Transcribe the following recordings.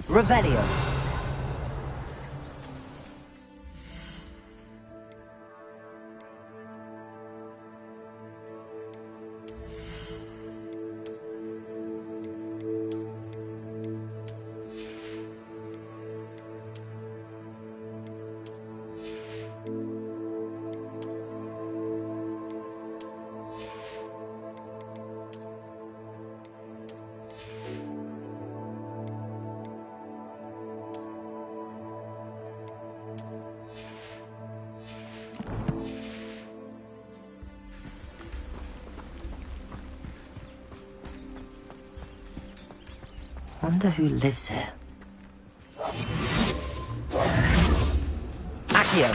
Revelio. Wonder who lives here. Accio.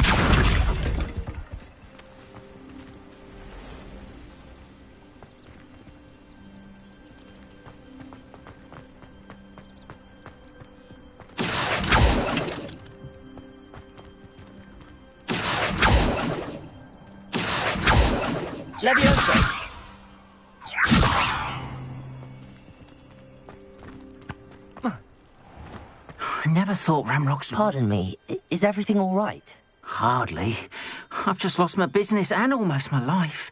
Leviosa. I never thought Ramrock's... Pardon me, is everything all right? Hardly. I've just lost my business and almost my life.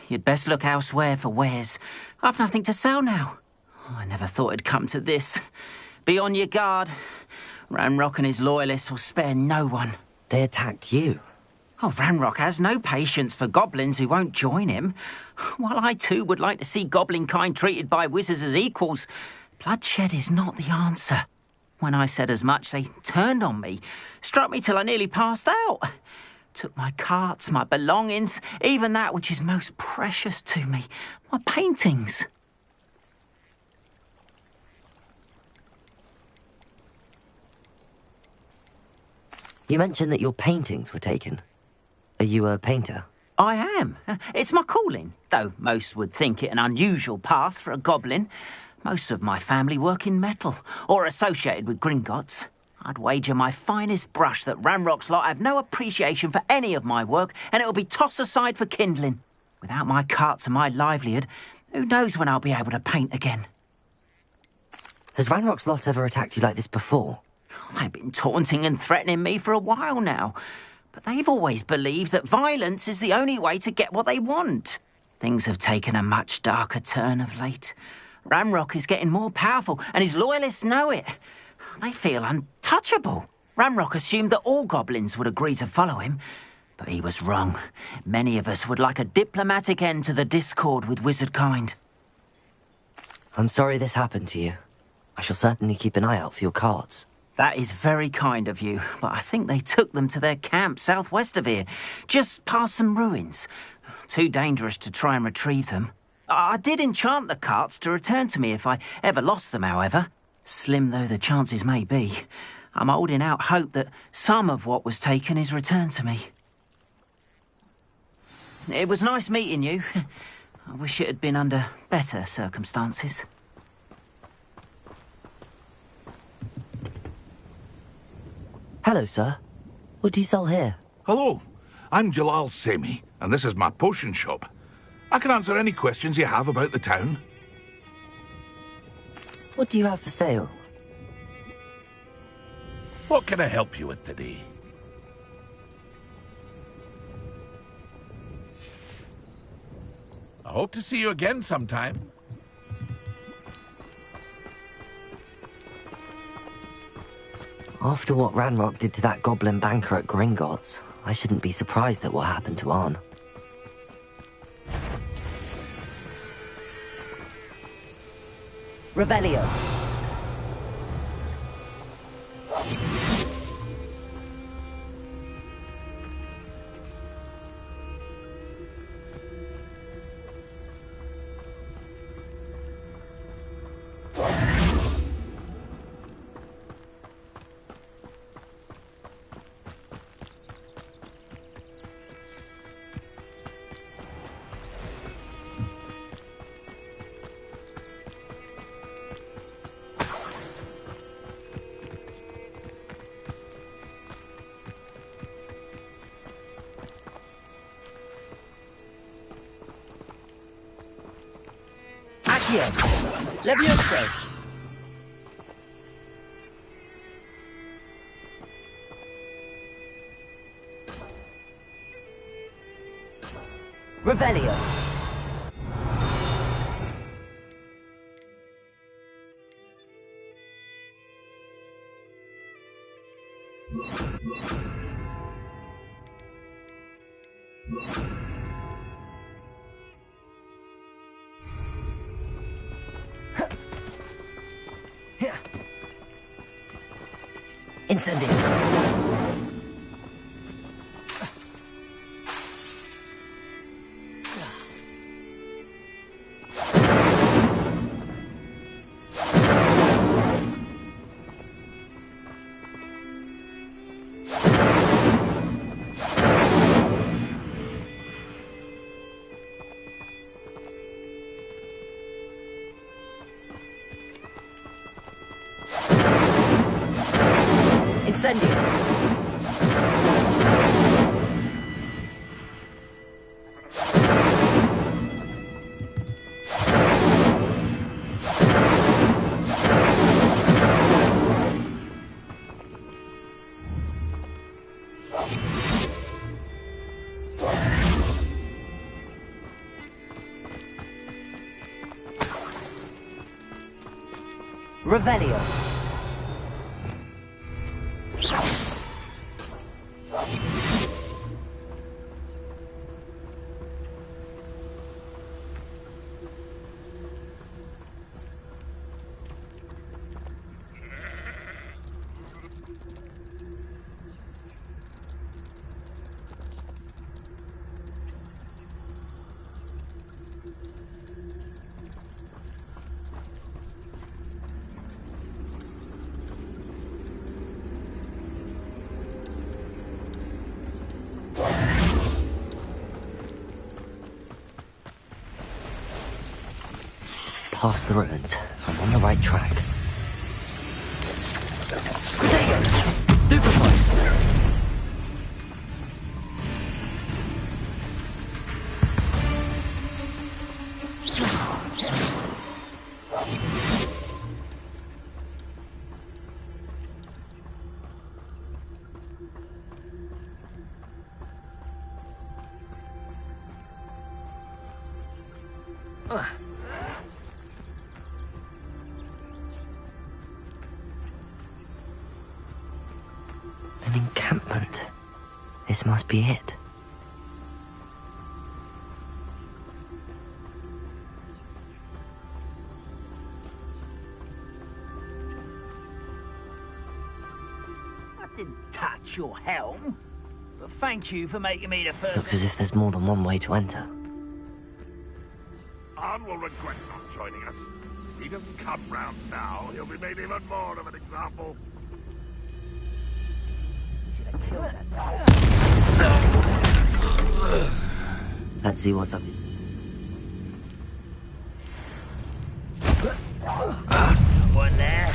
You'd best look elsewhere for wares. I've nothing to sell now. I never thought it'd come to this. Be on your guard. Ramrock and his loyalists will spare no one. They attacked you? Oh, Ramrock has no patience for goblins who won't join him. While I too would like to see goblin kind treated by wizards as equals, bloodshed is not the answer. When I said as much, they turned on me, struck me till I nearly passed out. Took my carts, my belongings, even that which is most precious to me, my paintings. You mentioned that your paintings were taken. Are you a painter? I am. It's my calling, though most would think it an unusual path for a goblin. Most of my family work in metal, or associated with Gringotts. I'd wager my finest brush that Ramrock's lot have no appreciation for any of my work, and it'll be tossed aside for kindling. Without my carts and my livelihood, who knows when I'll be able to paint again? Has Ranrock's lot ever attacked you like this before? They've been taunting and threatening me for a while now, but they've always believed that violence is the only way to get what they want. Things have taken a much darker turn of late. Ramrock is getting more powerful, and his loyalists know it. They feel untouchable. Ramrock assumed that all goblins would agree to follow him, but he was wrong. Many of us would like a diplomatic end to the discord with wizard kind. I'm sorry this happened to you. I shall certainly keep an eye out for your carts. That is very kind of you, but I think they took them to their camp southwest of here, just past some ruins. Too dangerous to try and retrieve them. I did enchant the carts to return to me if I ever lost them, however. Slim though the chances may be, I'm holding out hope that some of what was taken is returned to me. It was nice meeting you. I wish it had been under better circumstances. Hello, sir. What do you sell here? Hello, I'm Jalal Semi, and this is my potion shop. I can answer any questions you have about the town. What do you have for sale? What can I help you with today? I hope to see you again sometime. After what Ranrock did to that goblin banker at Gringotts, I shouldn't be surprised at what happened to Arn. Revelio. Leviosa. Revelio. Incendio. Incendio. Revelio. Past the ruins. I'm on the right track. Stupefy! An encampment. This must be it. I didn't touch your helm, but thank you for making me the first. Looks as if there's more than one way to enter. Arn will regret not joining us. If he doesn't come round now, he'll be made even more of an example. Let's see what's up. One there.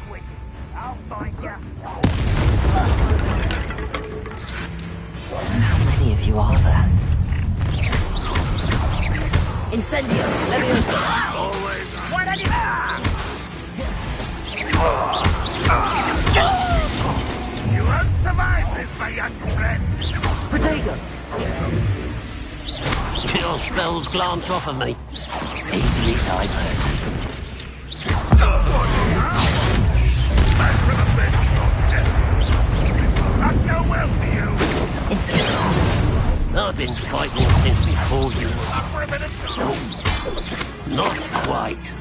Quick, I'll find you. How many of you are there? Incendio! Leviosa! Always. Why don't you? You won't survive this, my young friend. Protego! Your spells glance off of me. Easily diverted. Back from the bench of death. Not go well for you. Incendio! I've been fighting since before you. Up for a bit of time. Not quite.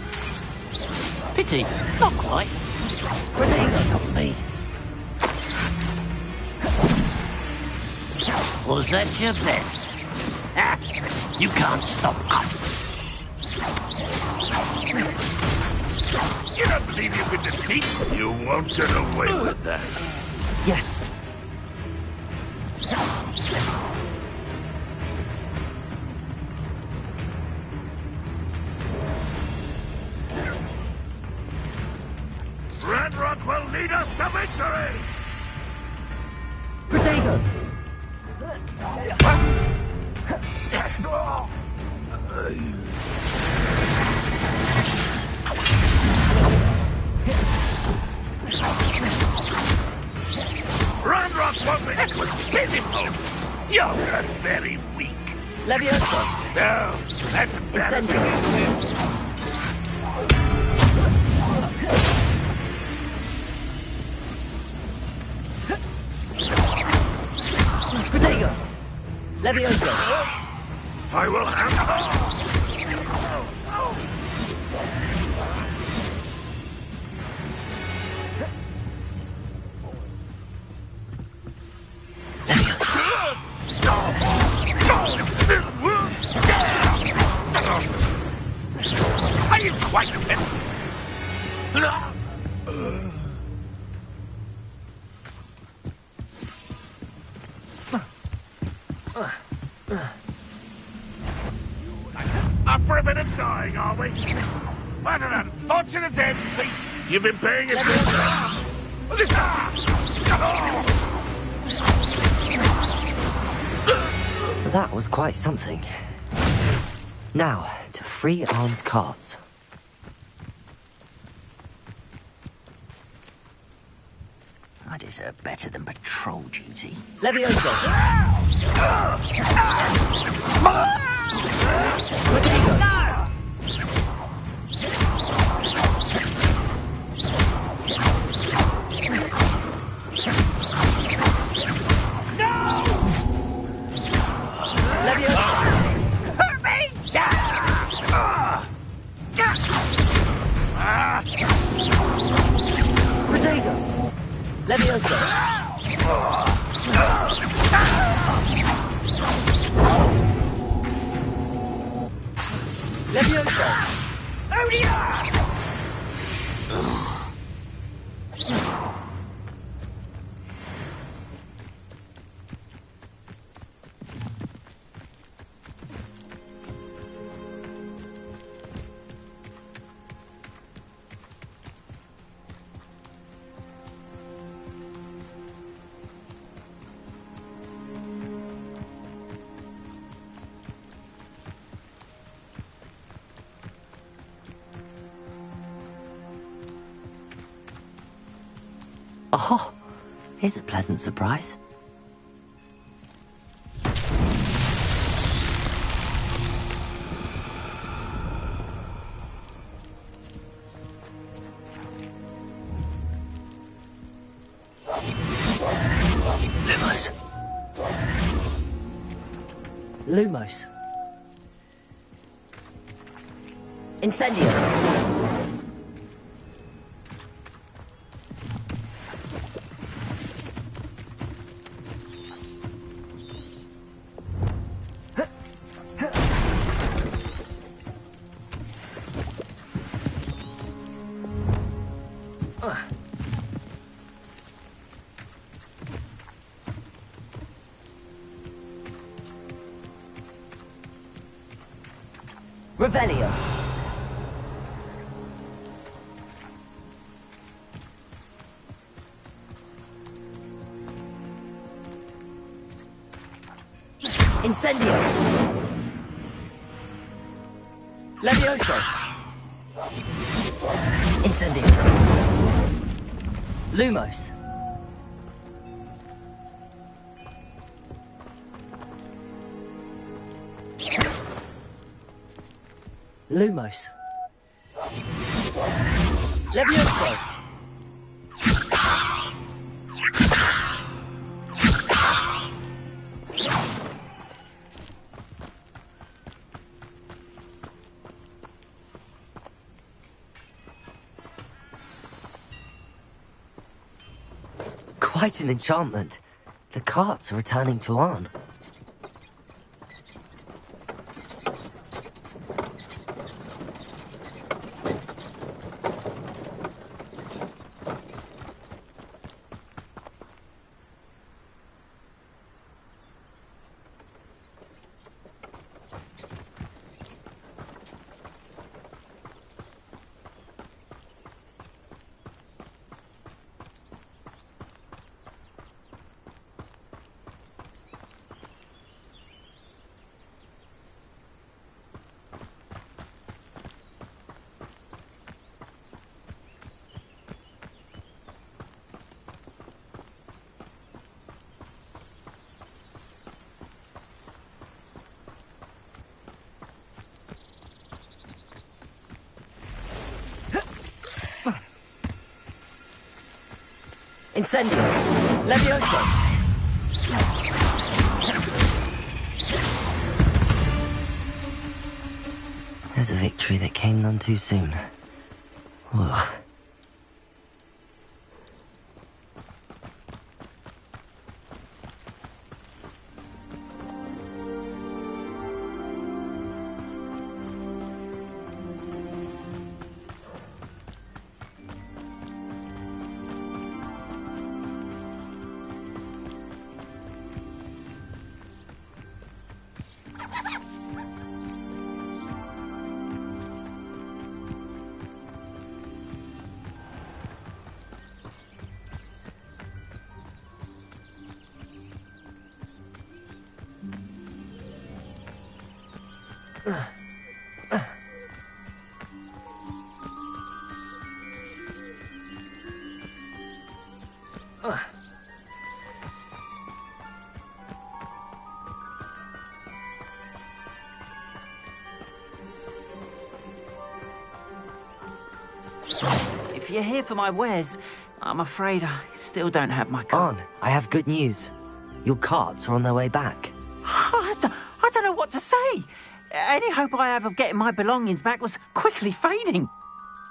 Pity, not quite. Protego! Not me. Was that your best? Ah, you can't stop us. You don't believe you can defeat? You won't get away with that. Yes! Ranrock will lead us to victory! Protego! It was pitiful. Yours are very weak. Levioso! No, that's embarrassing. Protego! Levioso! I will have... Are you quite fit? Up for a bit of dying, are we? What an unfortunate end feat. You've been paying us good. That was quite something. Now, to free Arn's carts. I deserve better than patrol duty. Levioso! Hurt me! Protego! Levioso! Levioso! Oh, here's a pleasant surprise. Lumos. Lumos. Incendio. Revelio. Incendio. Levioso. Incendio. Lumos. Lumos. Levioso. Quite an enchantment. The carts are returning to Arn. Incendio! Levioso! There's a victory that came none too soon. Ugh. If you're here for my wares, I'm afraid I still don't have my cart. On, I have good news. Your carts are on their way back. I don't know what to say. Any hope I have of getting my belongings back was quickly fading.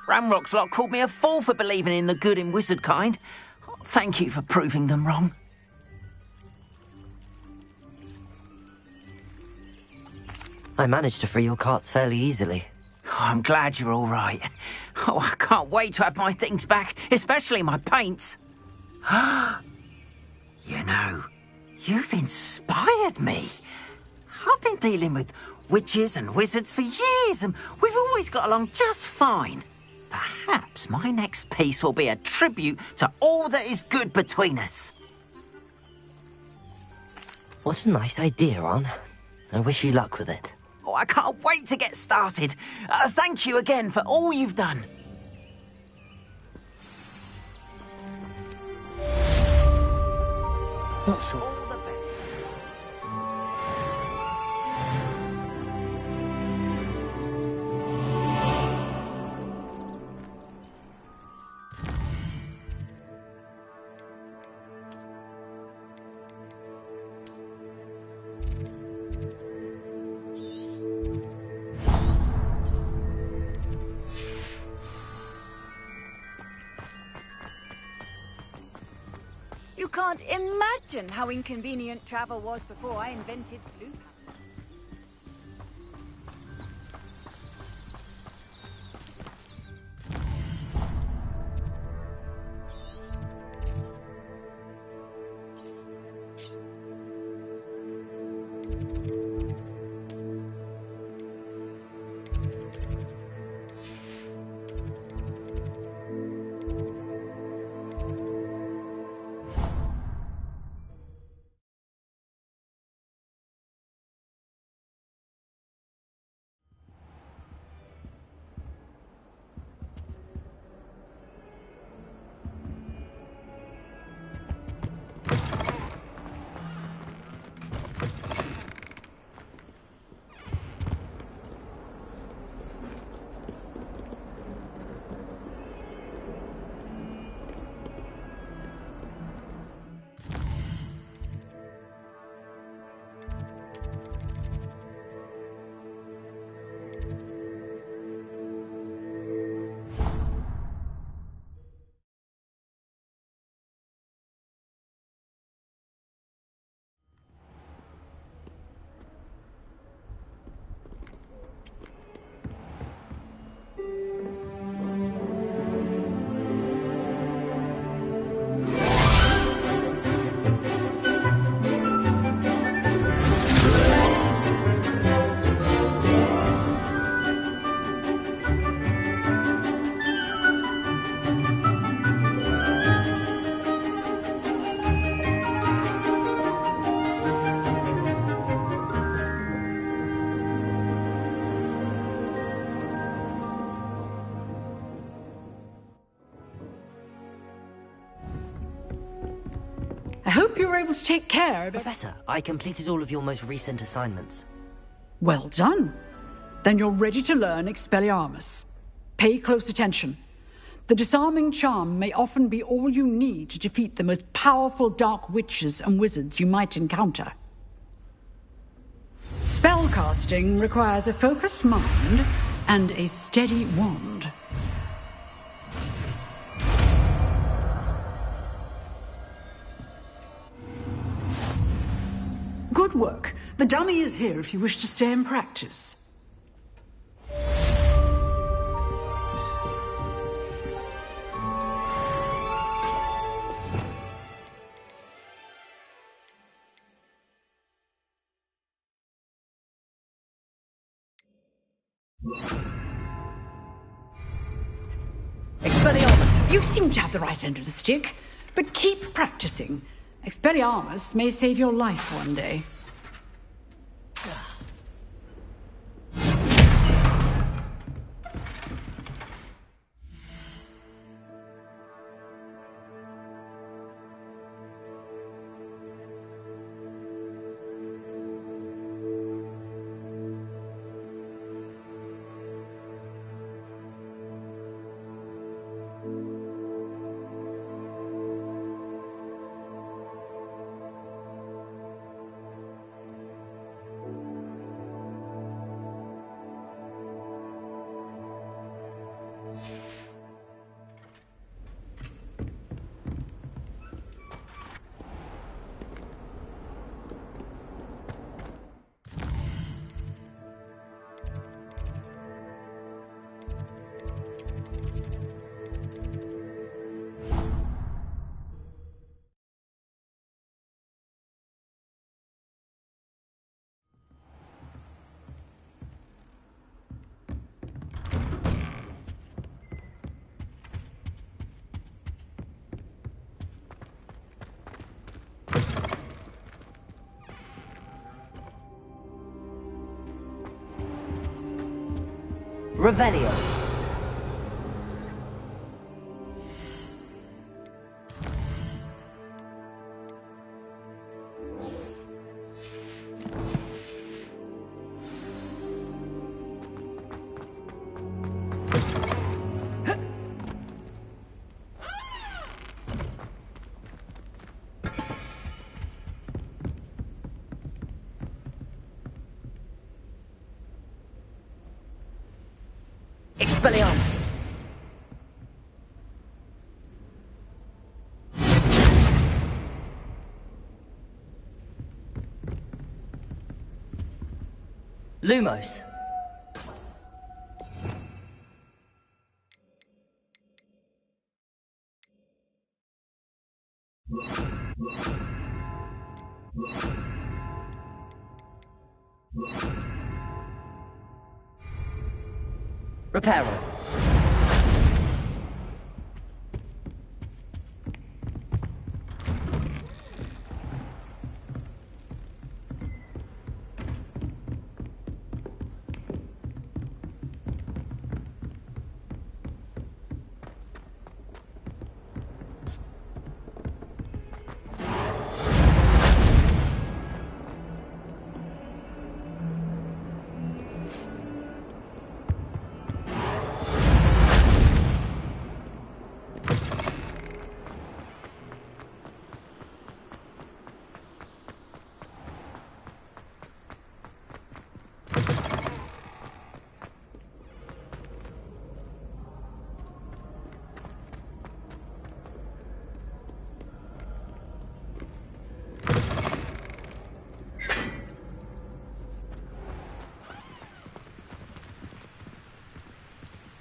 Ramrock's lot called me a fool for believing in the good in wizard kind. Thank you for proving them wrong. I managed to free your carts fairly easily. Oh, I'm glad you're all right. Oh, I can't wait to have my things back, especially my paints. You know, you've inspired me. I've been dealing with witches and wizards for years, and we've always got along just fine. Perhaps my next piece will be a tribute to all that is good between us. What a nice idea, Ron. I wish you luck with it. Oh, I can't wait to get started. Thank you again for all you've done. Not sure. All the best. You can't imagine how inconvenient travel was before I invented blue. I hope you were able to take care of it. Professor, I completed all of your most recent assignments. Well done. Then you're ready to learn Expelliarmus. Pay close attention. The disarming charm may often be all you need to defeat the most powerful dark witches and wizards you might encounter. Spellcasting requires a focused mind and a steady wand. Good work. The dummy is here if you wish to stay and practice. Expelliarmus! You seem to have the right end of the stick, but keep practicing. Expelliarmus may save your life one day. Revelio. Expelliarmus! Lumos! Reparo.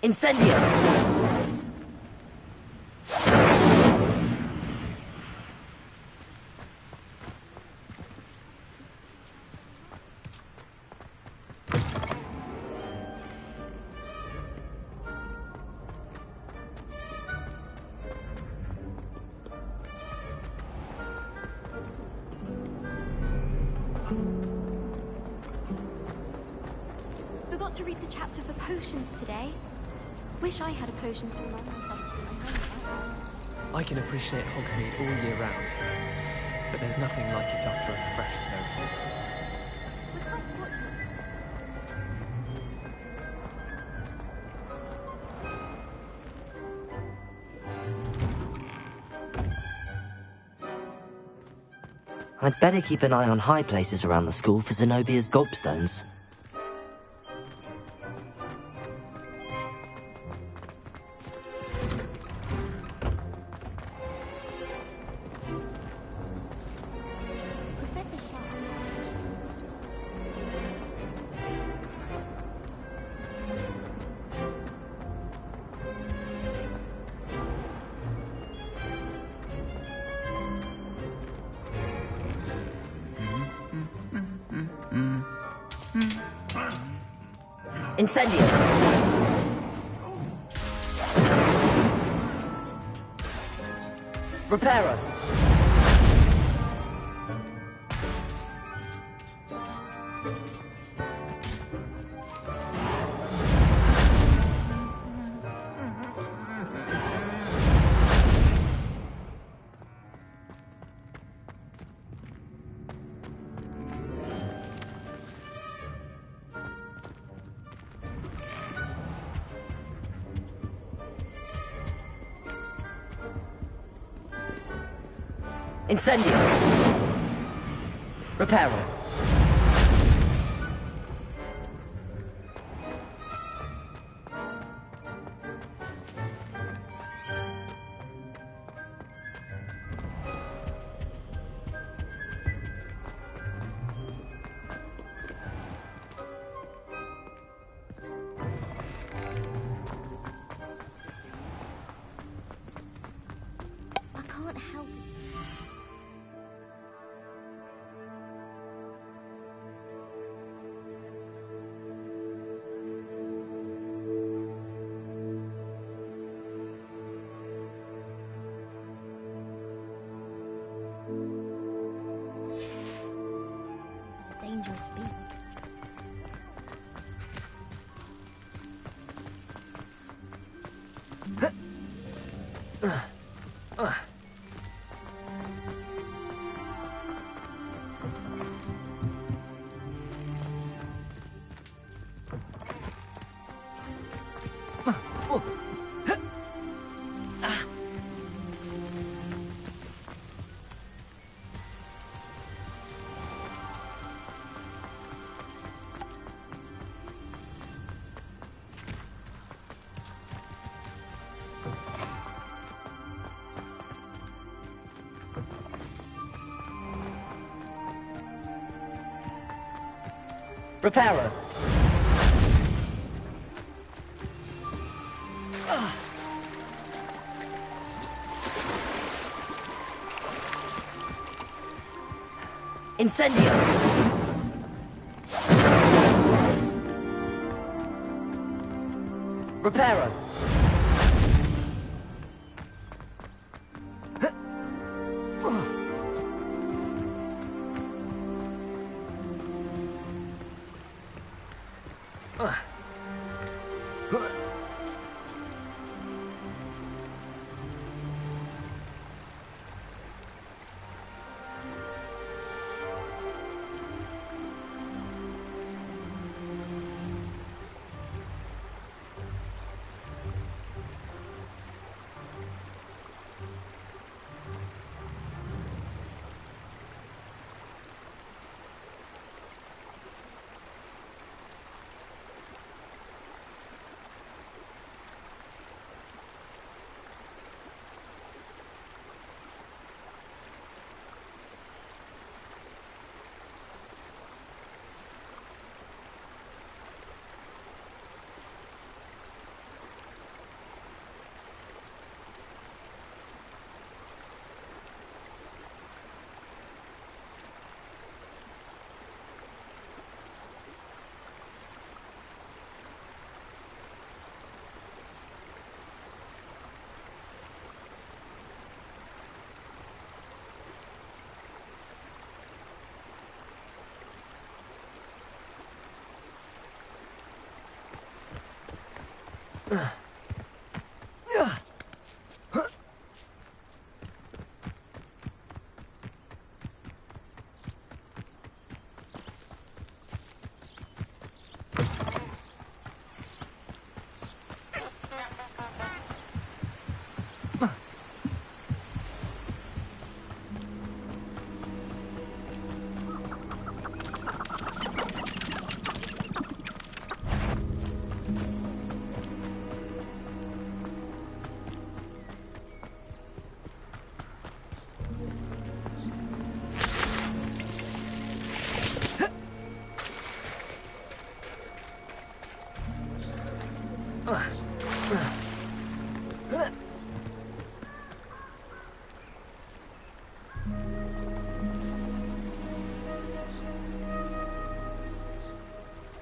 Incendio! Forgot to read the chapter for potions today. Wish I had a potion to remind myself in my home. I can appreciate Hogsmeade all year round, but there's nothing like it after a fresh snowfall. I'd better keep an eye on high places around the school for Zenobia's gobstones. Professor Sharp. Incendio! Reparo! Incendio! Reparo! I can't help it. A dangerous being. Reparo! Incendio! Reparo!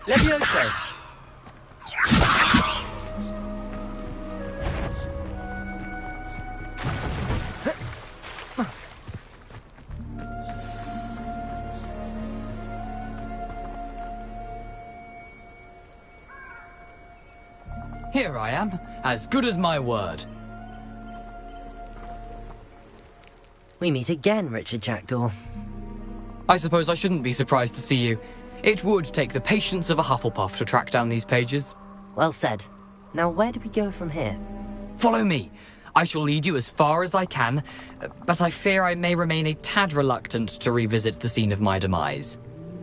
Levioso! Here I am, as good as my word. We meet again, Richard Jackdaw. I suppose I shouldn't be surprised to see you. It would take the patience of a Hufflepuff to track down these pages. Well said. Now where do we go from here? Follow me. I shall lead you as far as I can, but I fear I may remain a tad reluctant to revisit the scene of my demise.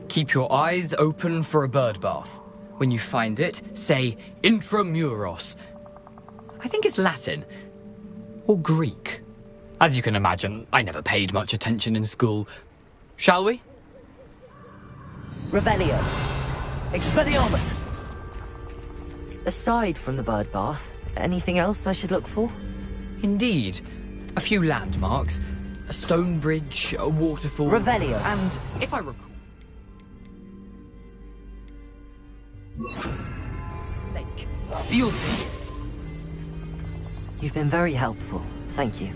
Keep your eyes open for a bird bath. When you find it, say intramuros. I think it's Latin. Or Greek. As you can imagine, I never paid much attention in school. Shall we? Revelio. Expelliarmus! Aside from the bird bath, anything else I should look for? Indeed. A few landmarks. A stone bridge, a waterfall... Revelio. And, if I recall... Lake. You'll see. You've been very helpful. Thank you.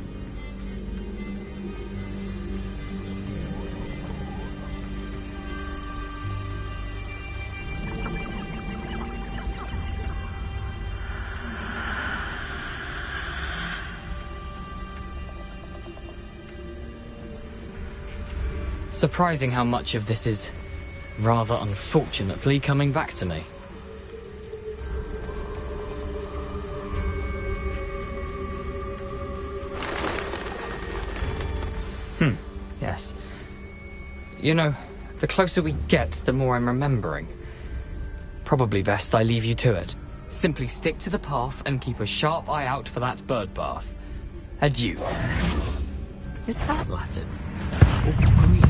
Surprising how much of this is, rather unfortunately, coming back to me. Yes. You know, the closer we get, the more I'm remembering. Probably best I leave you to it. Simply stick to the path and keep a sharp eye out for that bird bath. Adieu. Is that Latin? Or Greek?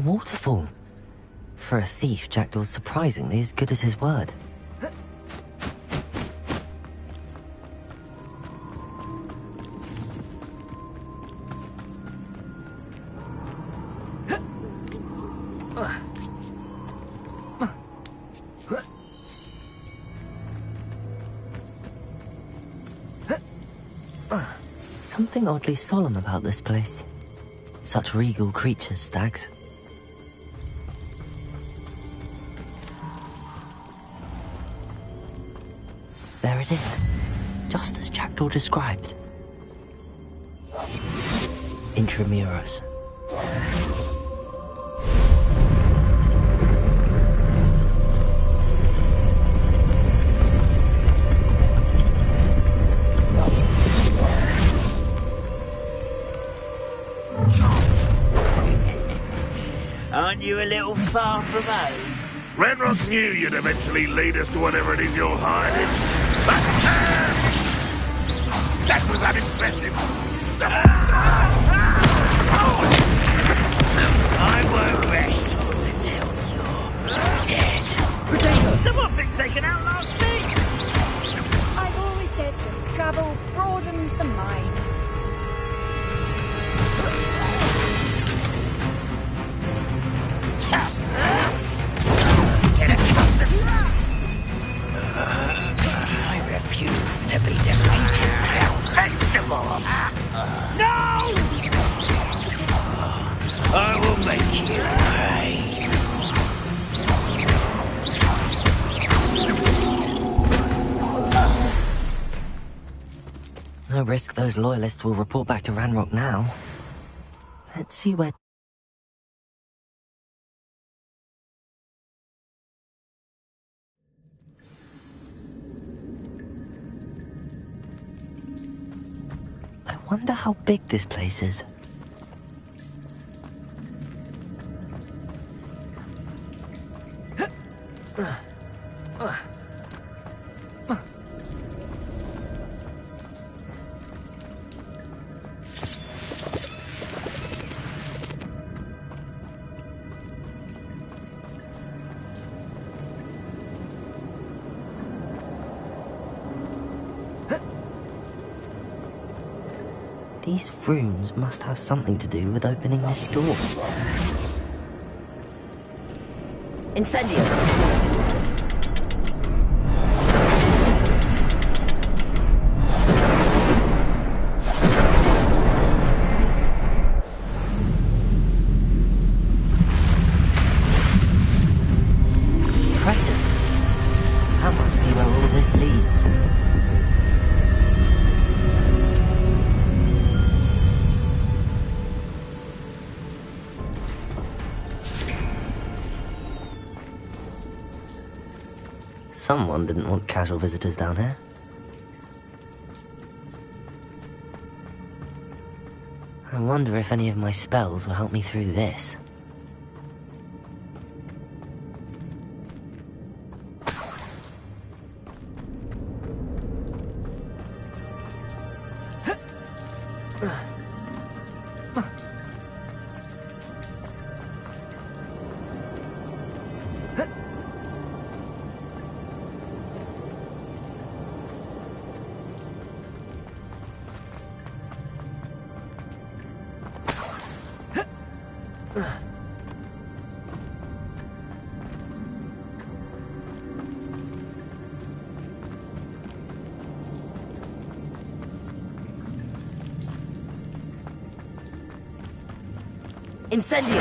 waterfall. For a thief, Jackdaw's surprisingly as good as his word. Something oddly solemn about this place. Such regal creatures, stags. There it is, just as Jackdaw described. Intramuros. Aren't you a little far from home? Renrock knew you'd eventually lead us to whatever it is you're hiding. That was unimpressive. I won't rest until you're dead. Someone been taken out last week. I've always said that travel broadens the mind. I refuse to be defeated by a vegetable. No! I will make you pay. No risk those loyalists will report back to Ranrock now. Let's see where... I wonder how big this place is. These rooms must have something to do with opening this door. Incendios! Impressive. That must be where all this leads. Someone didn't want casual visitors down here. I wonder if any of my spells will help me through this. Incendio!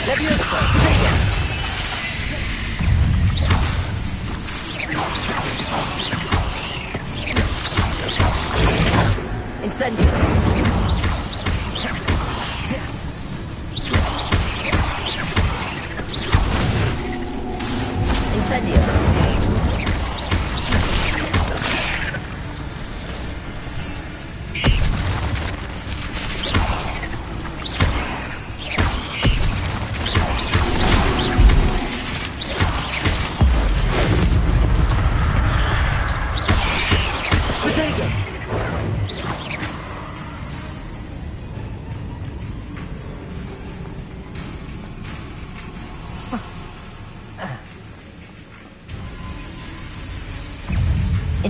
Leviosa! Incendio! Incendio!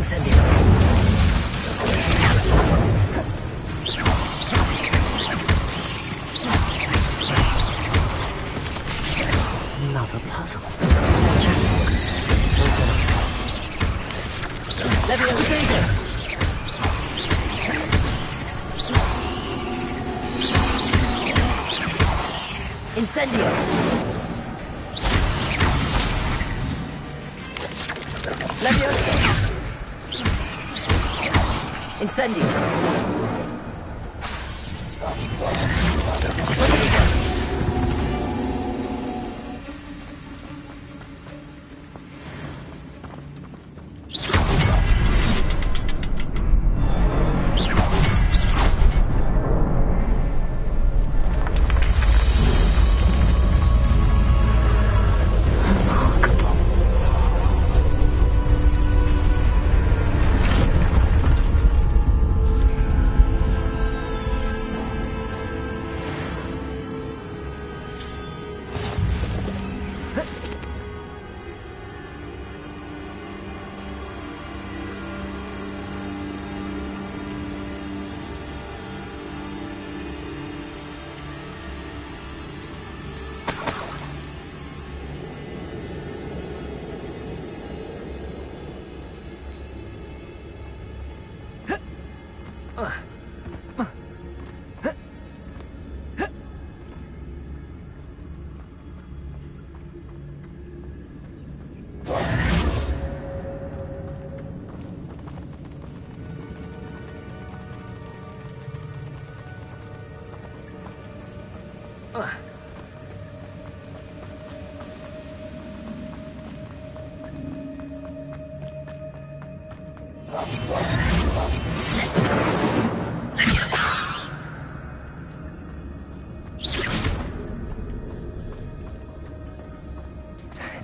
Incendio. Another puzzle. So good. Leviosa! Incendio! Leviosa! Incendio!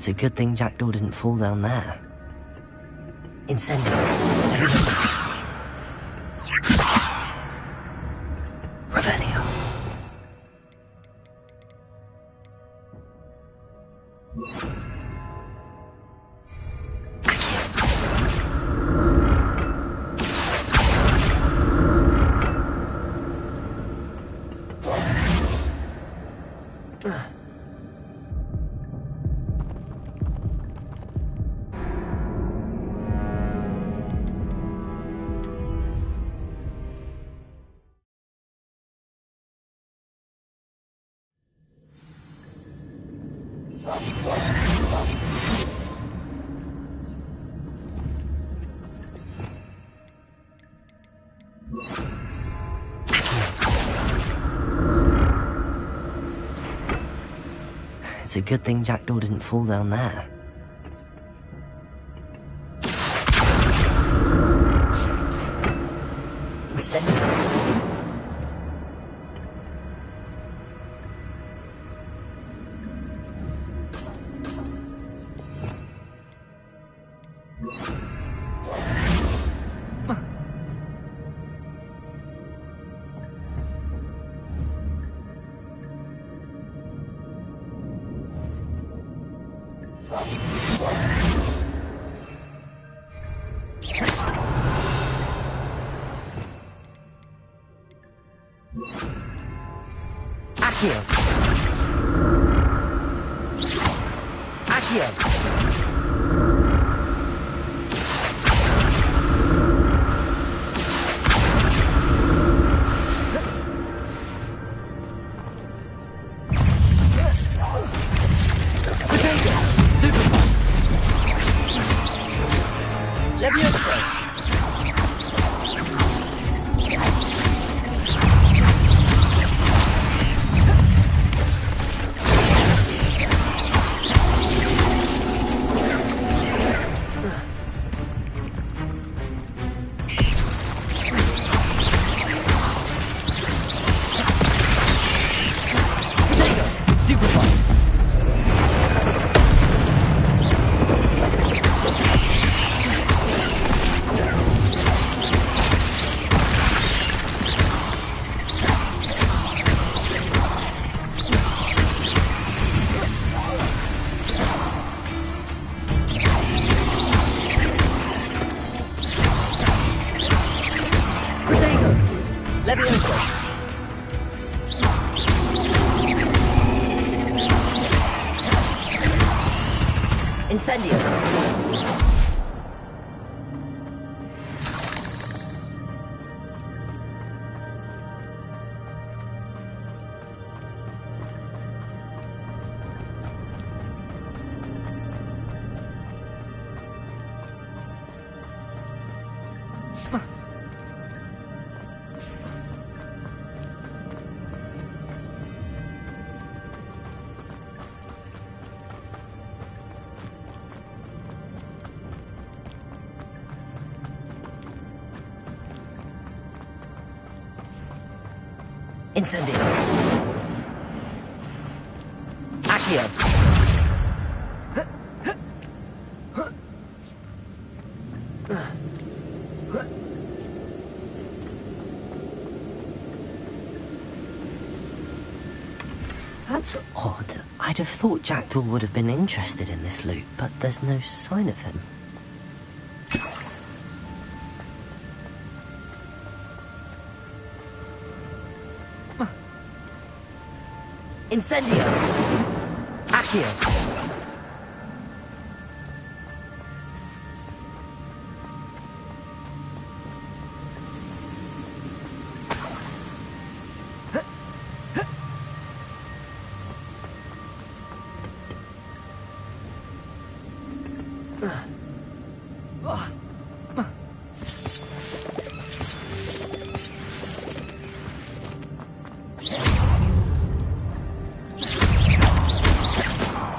It's a good thing Jackdaw didn't fall down there. Incendio. Revelio. It's a good thing Jackdaw didn't fall down there. Incendio. Accio. Accio. Leviosa! Incendio! Incendio! Accio! That's odd. I'd have thought Jackdaw would have been interested in this loot, but there's no sign of him. Incendio! Accio!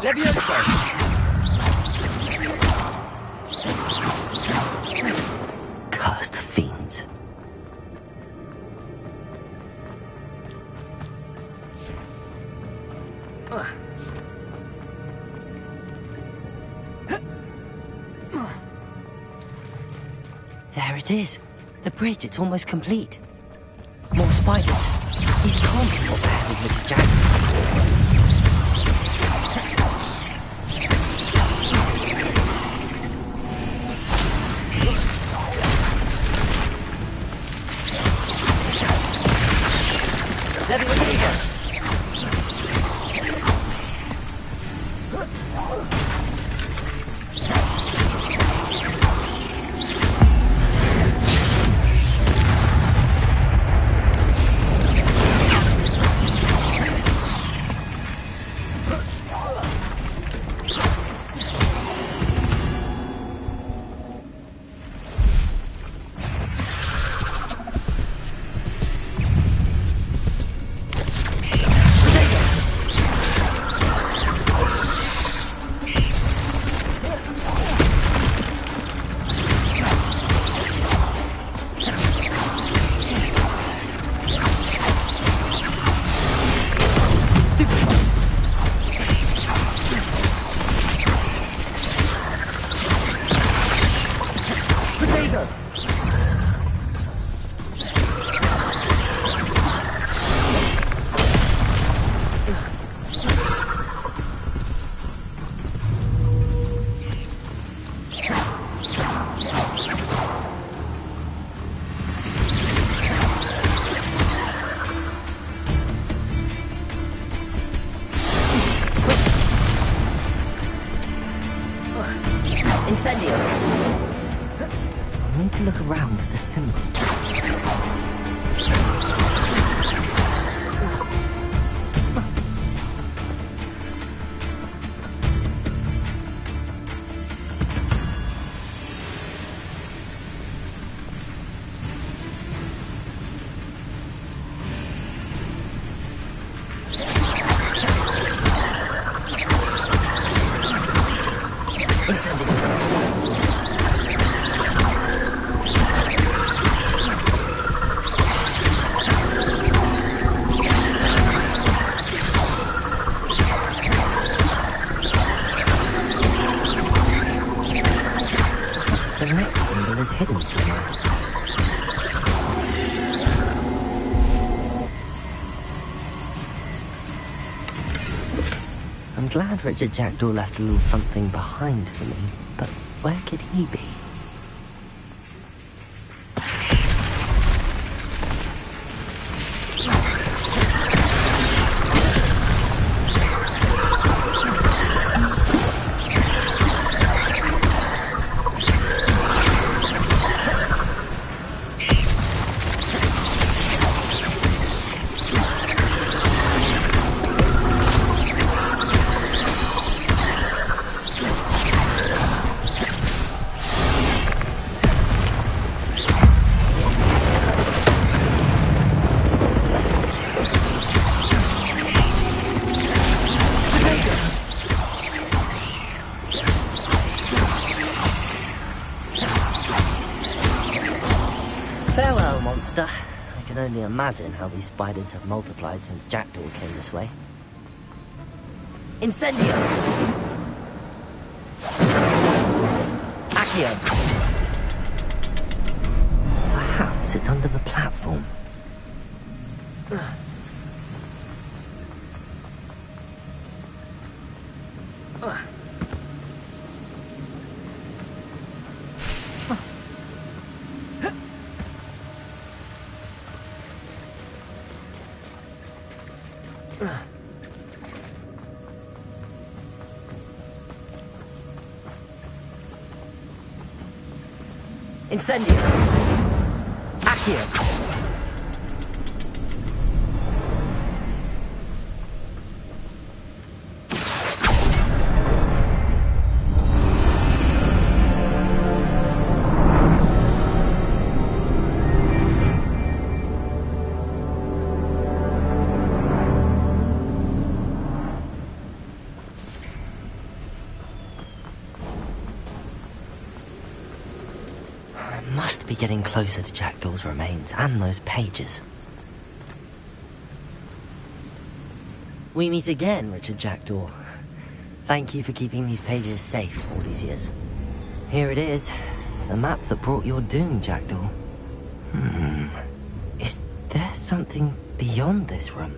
Leviosa! Cursed fiends. There it is. The bridge, it's almost complete. More spiders. These can't be what they're headed with the Jackdaw. Incendio! I need to look around for the symbol. The next symbol is hidden somewhere. I'm glad Richard Jackdaw left a little something behind for me, but where could he be? only imagine how these spiders have multiplied since Jackdaw came this way. Incendio! Accio! Perhaps it's under the platform. Incendio! Accio! Must be getting closer to Jackdaw's remains and those pages. We meet again, Richard Jackdaw. Thank you for keeping these pages safe all these years. Here it is, the map that brought your doom, Jackdaw. Is there something beyond this room?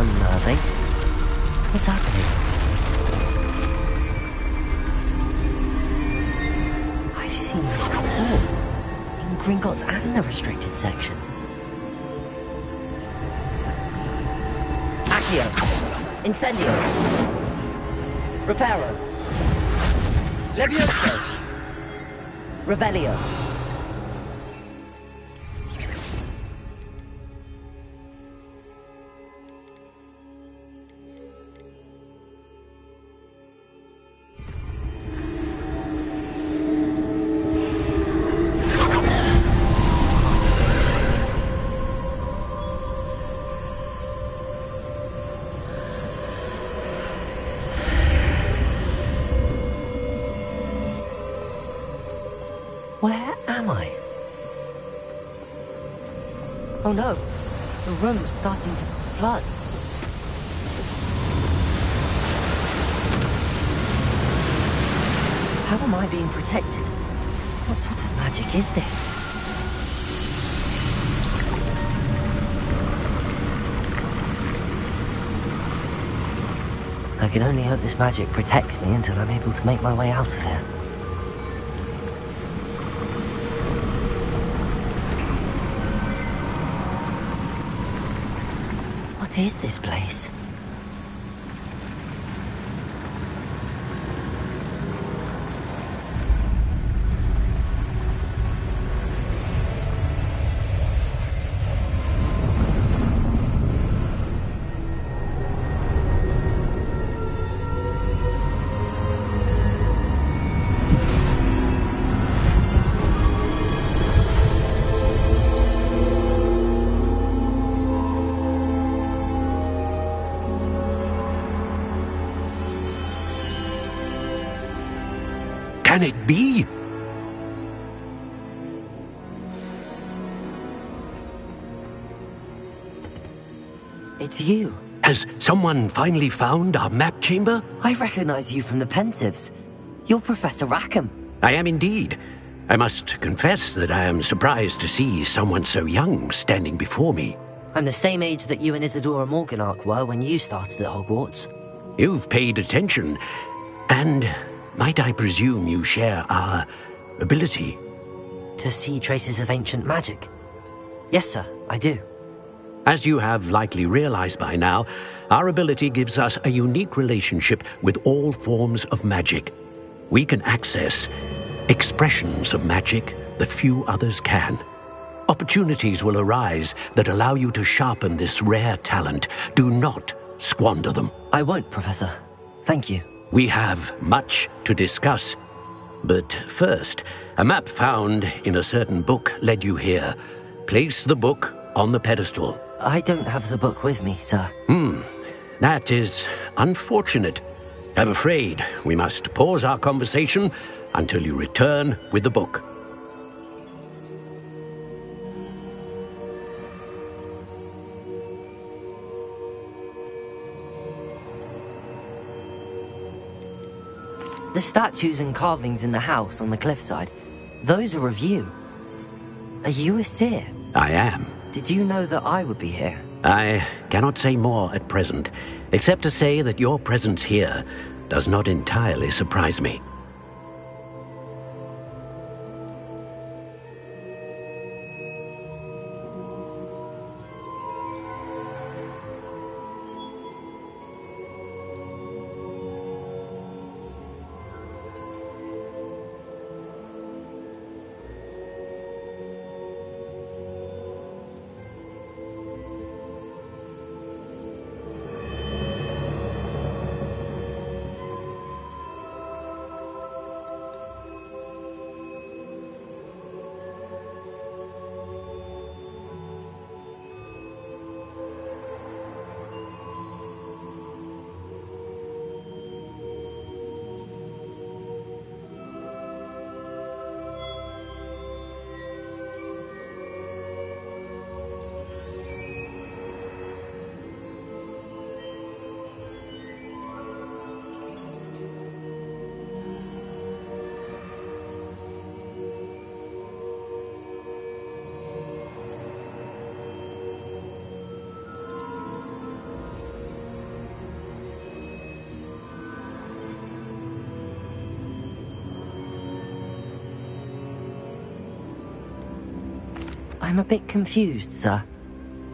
unnerving. What's happening? I've seen this before. In Gringotts and the restricted section. Accio. Incendio. Reparo. Levioso. Revelio. Where am I? Oh no, the room's starting to flood. How am I being protected? What sort of magic is this? I can only hope this magic protects me until I'm able to make my way out of here. What is this place? Can it be? It's you. Has someone finally found our map chamber? I recognize you from the Pensives. You're Professor Rackham. I am indeed. I must confess that I am surprised to see someone so young standing before me. I'm the same age that you and Isadora Morganach were when you started at Hogwarts. You've paid attention, and might I presume you share our ability? To see traces of ancient magic? Yes, sir, I do. As you have likely realized by now, our ability gives us a unique relationship with all forms of magic. We can access expressions of magic that few others can. Opportunities will arise that allow you to sharpen this rare talent. Do not squander them. I won't, Professor. Thank you. We have much to discuss. But first, a map found in a certain book led you here. Place the book on the pedestal. I don't have the book with me, sir. That is unfortunate. I'm afraid we must pause our conversation until you return with the book. The statues and carvings in the house on the cliffside, those are of you. Are you a seer? I am. Did you know that I would be here? I cannot say more at present, except to say that your presence here does not entirely surprise me. I'm a bit confused, sir.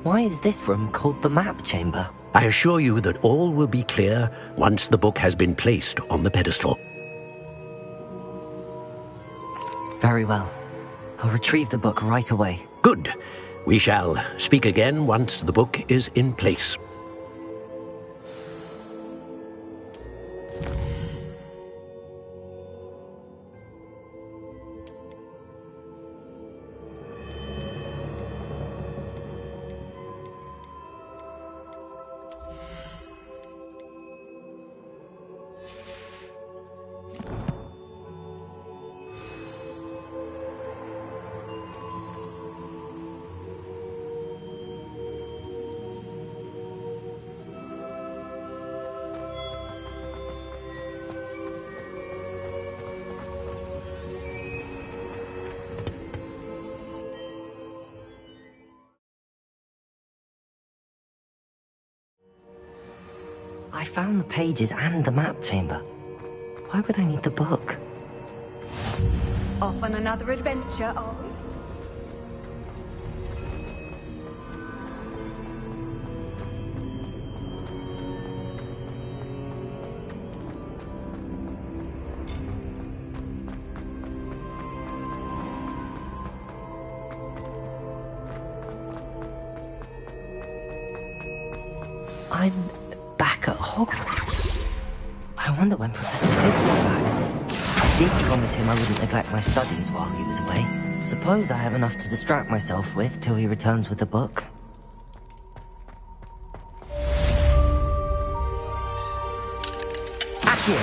Why is this room called the map chamber? I assure you that all will be clear once the book has been placed on the pedestal. Very well. I'll retrieve the book right away. Good. We shall speak again once the book is in place. I found the pages and the map chamber. Why would I need the book? Off on another adventure, are we? I'm back at Hogwarts. I wonder when Professor Fig will be back. I did promise him I wouldn't neglect my studies while he was away. Suppose I have enough to distract myself with till he returns with the book. Accio!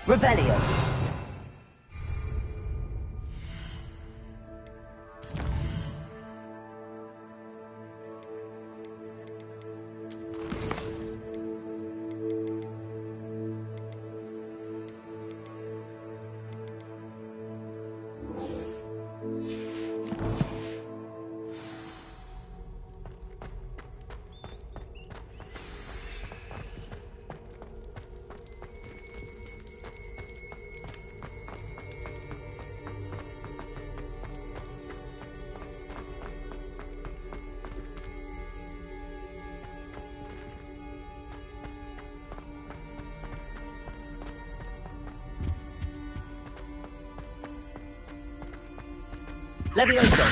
Revelio! Levioso!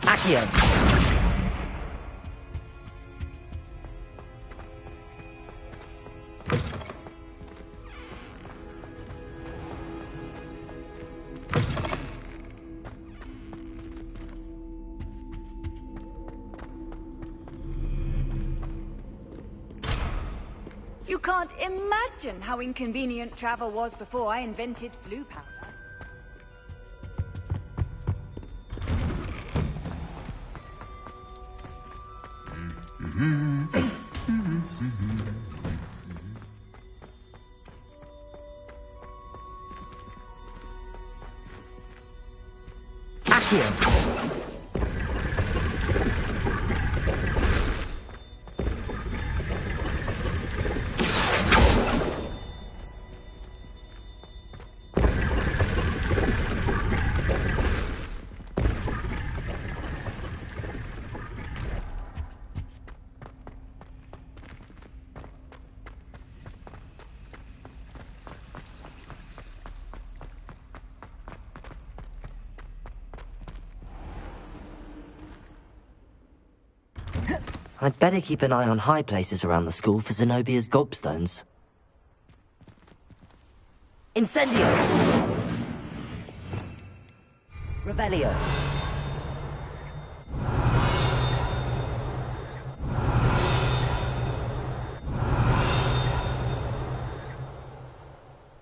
Accio! You can't imagine how inconvenient travel was before I invented flu powder. Accio! I'd better keep an eye on high places around the school for Zenobia's gobstones. Incendio! Revelio!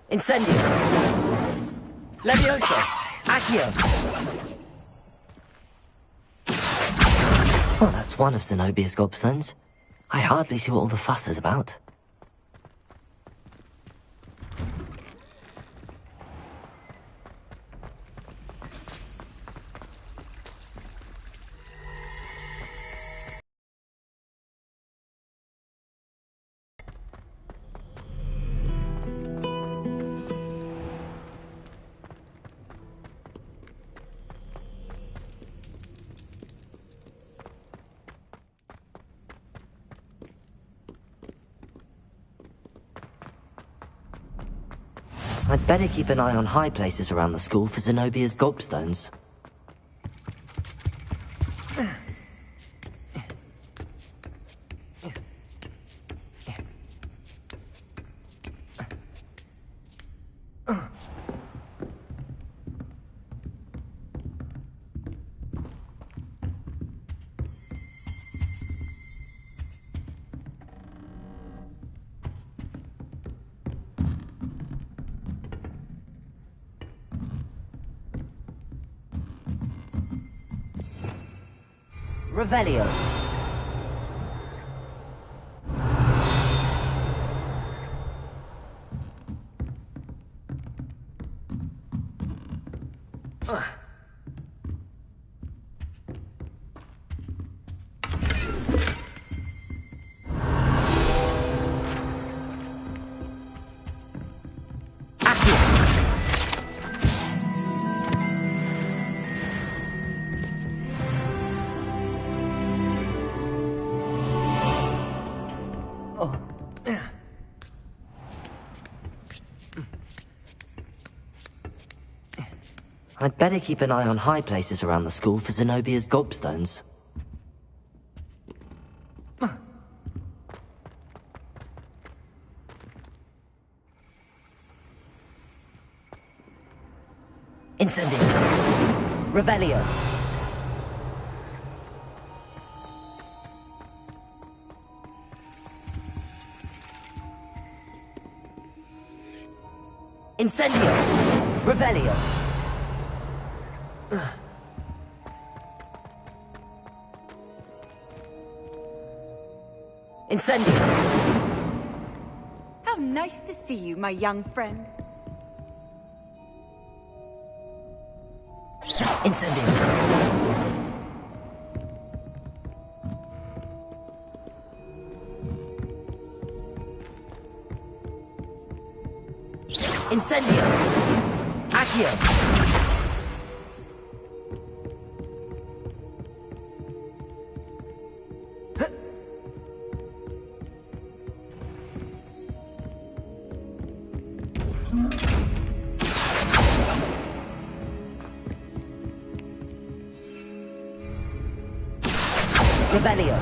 Incendio! Levioso! Accio! Well, that's one of Zenobia's gobstones. I hardly see what all the fuss is about. I'd better keep an eye on high places around the school for Zenobia's gobstones. Revelio. I'd better keep an eye on high places around the school for Zenobia's gobstones. Incendio. Revelio. Incendio. Revelio. Incendio. How nice to see you, my young friend. Incendio. Incendio. Accio. Revelio.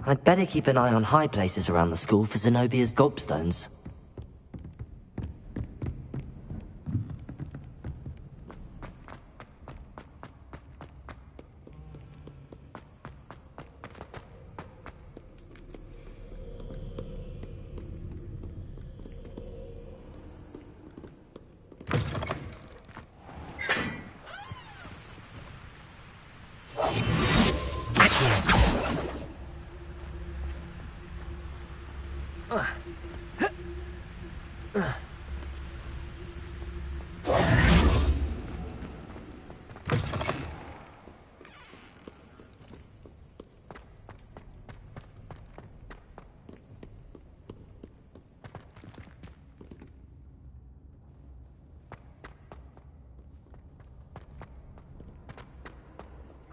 I'd better keep an eye on high places around the school for Zenobia's gobstones.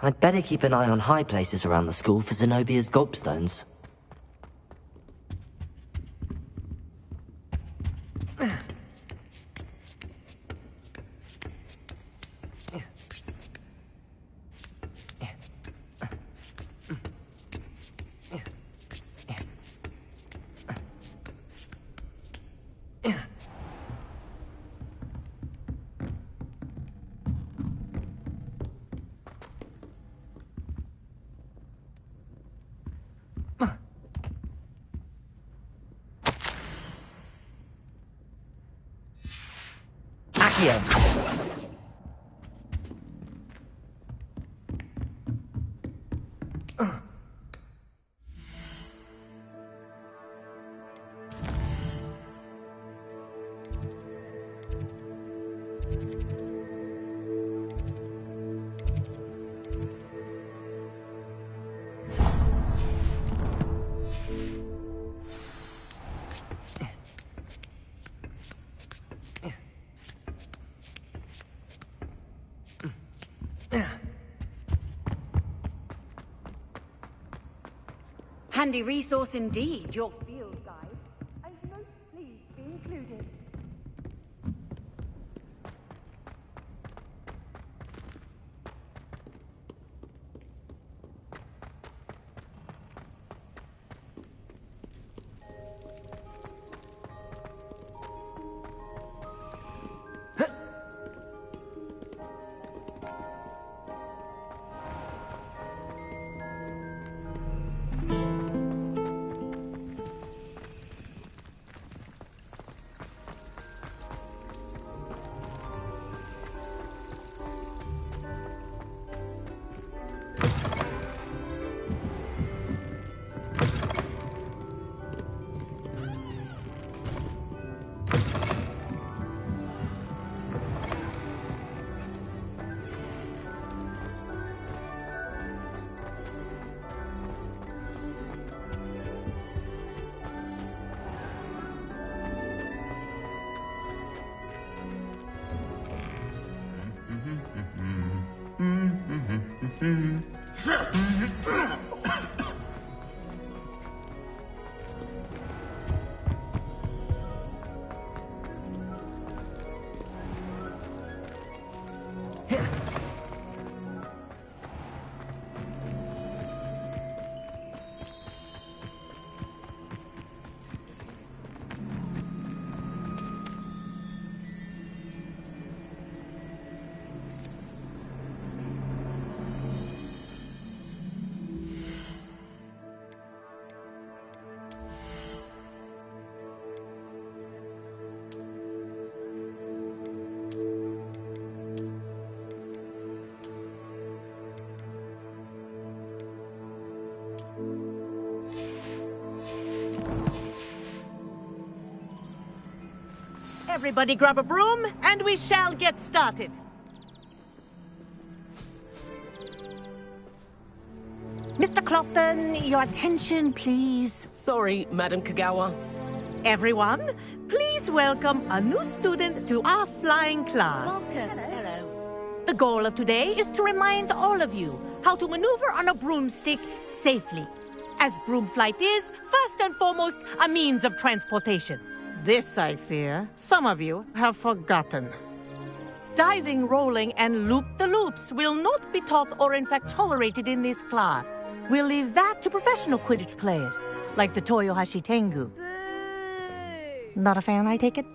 I'd better keep an eye on high places around the school for Zenobia's gobstones. handy resource indeed, your field guide. I'm most pleased to be included. Everybody grab a broom, and we shall get started. Mr. Clopton, your attention, please. Sorry, Madam Kagawa. Everyone, please welcome a new student to our flying class. Welcome. Hello. The goal of today is to remind all of you how to maneuver on a broomstick safely, as broom flight is, first and foremost, a means of transportation. This, I fear, some of you have forgotten. Diving, rolling, and loop-the-loops will not be taught or in fact tolerated in this class. We'll leave that to professional Quidditch players, like the Toyohashi Tengu. Not a fan, I take it?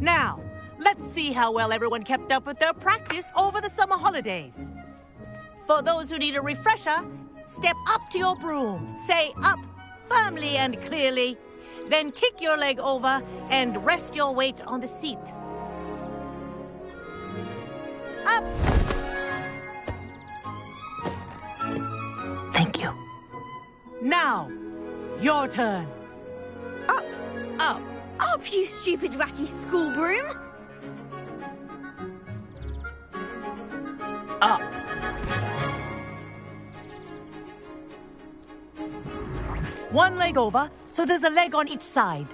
Now, let's see how well everyone kept up with their practice over the summer holidays. For those who need a refresher, step up to your broom, say up firmly and clearly, then kick your leg over and rest your weight on the seat. Up! Thank you. Now, your turn. Up! Up! Up, you stupid ratty school broom! Up! One leg over, so there's a leg on each side.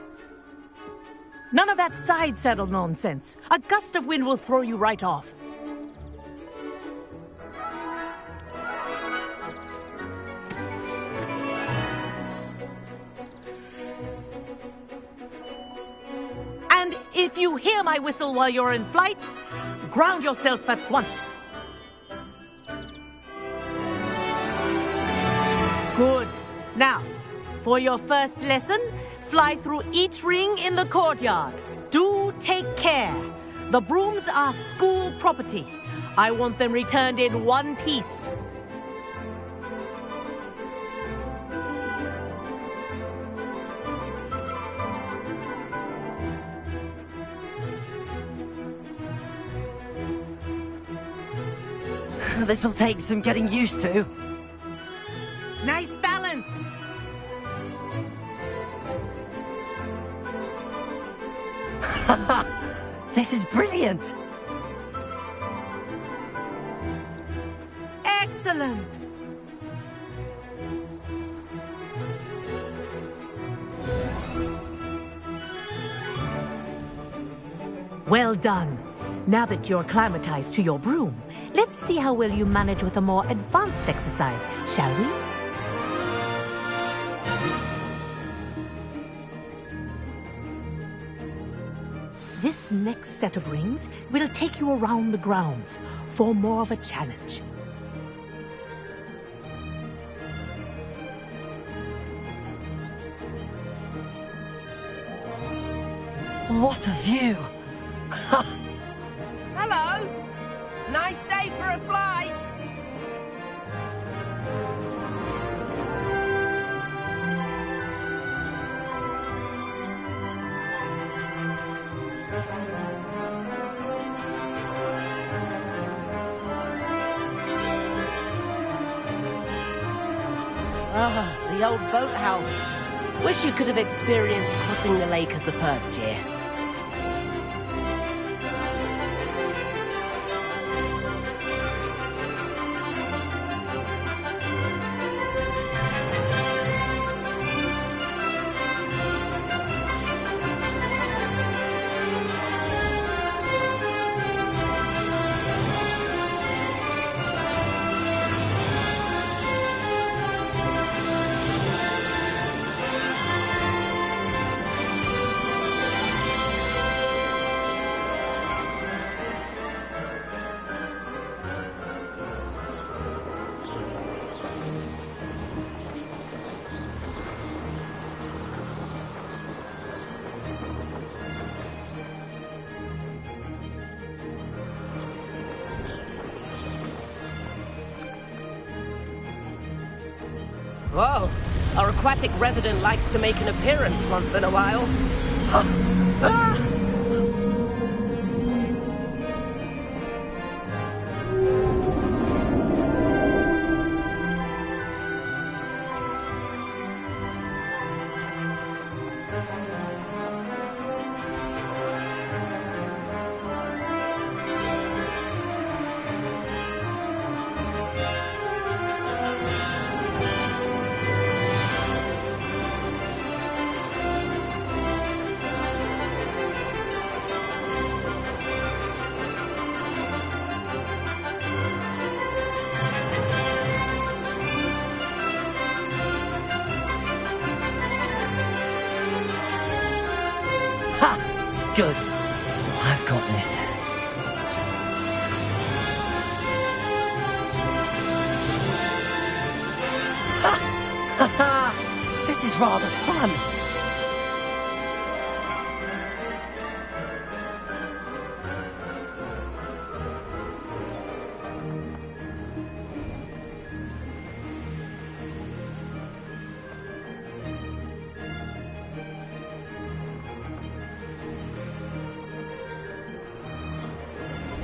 None of that side saddle nonsense. A gust of wind will throw you right off. And if you hear my whistle while you're in flight, ground yourself at once. Good. Now, for your first lesson, fly through each ring in the courtyard. Do take care. The brooms are school property. I want them returned in one piece. This'll take some getting used to. Nice balance. This is brilliant. Excellent. Well done. Now that you're acclimatized to your broom, let's see how well you manage with a more advanced exercise, shall we? This next set of rings will take you around the grounds for more of a challenge. What a view! Hello! Nice day for a flight! Ah, the old boathouse. Wish you could have experienced crossing the lake as the first year. Whoa, our aquatic resident likes to make an appearance once in a while. Good. I've got this. This is rather fun.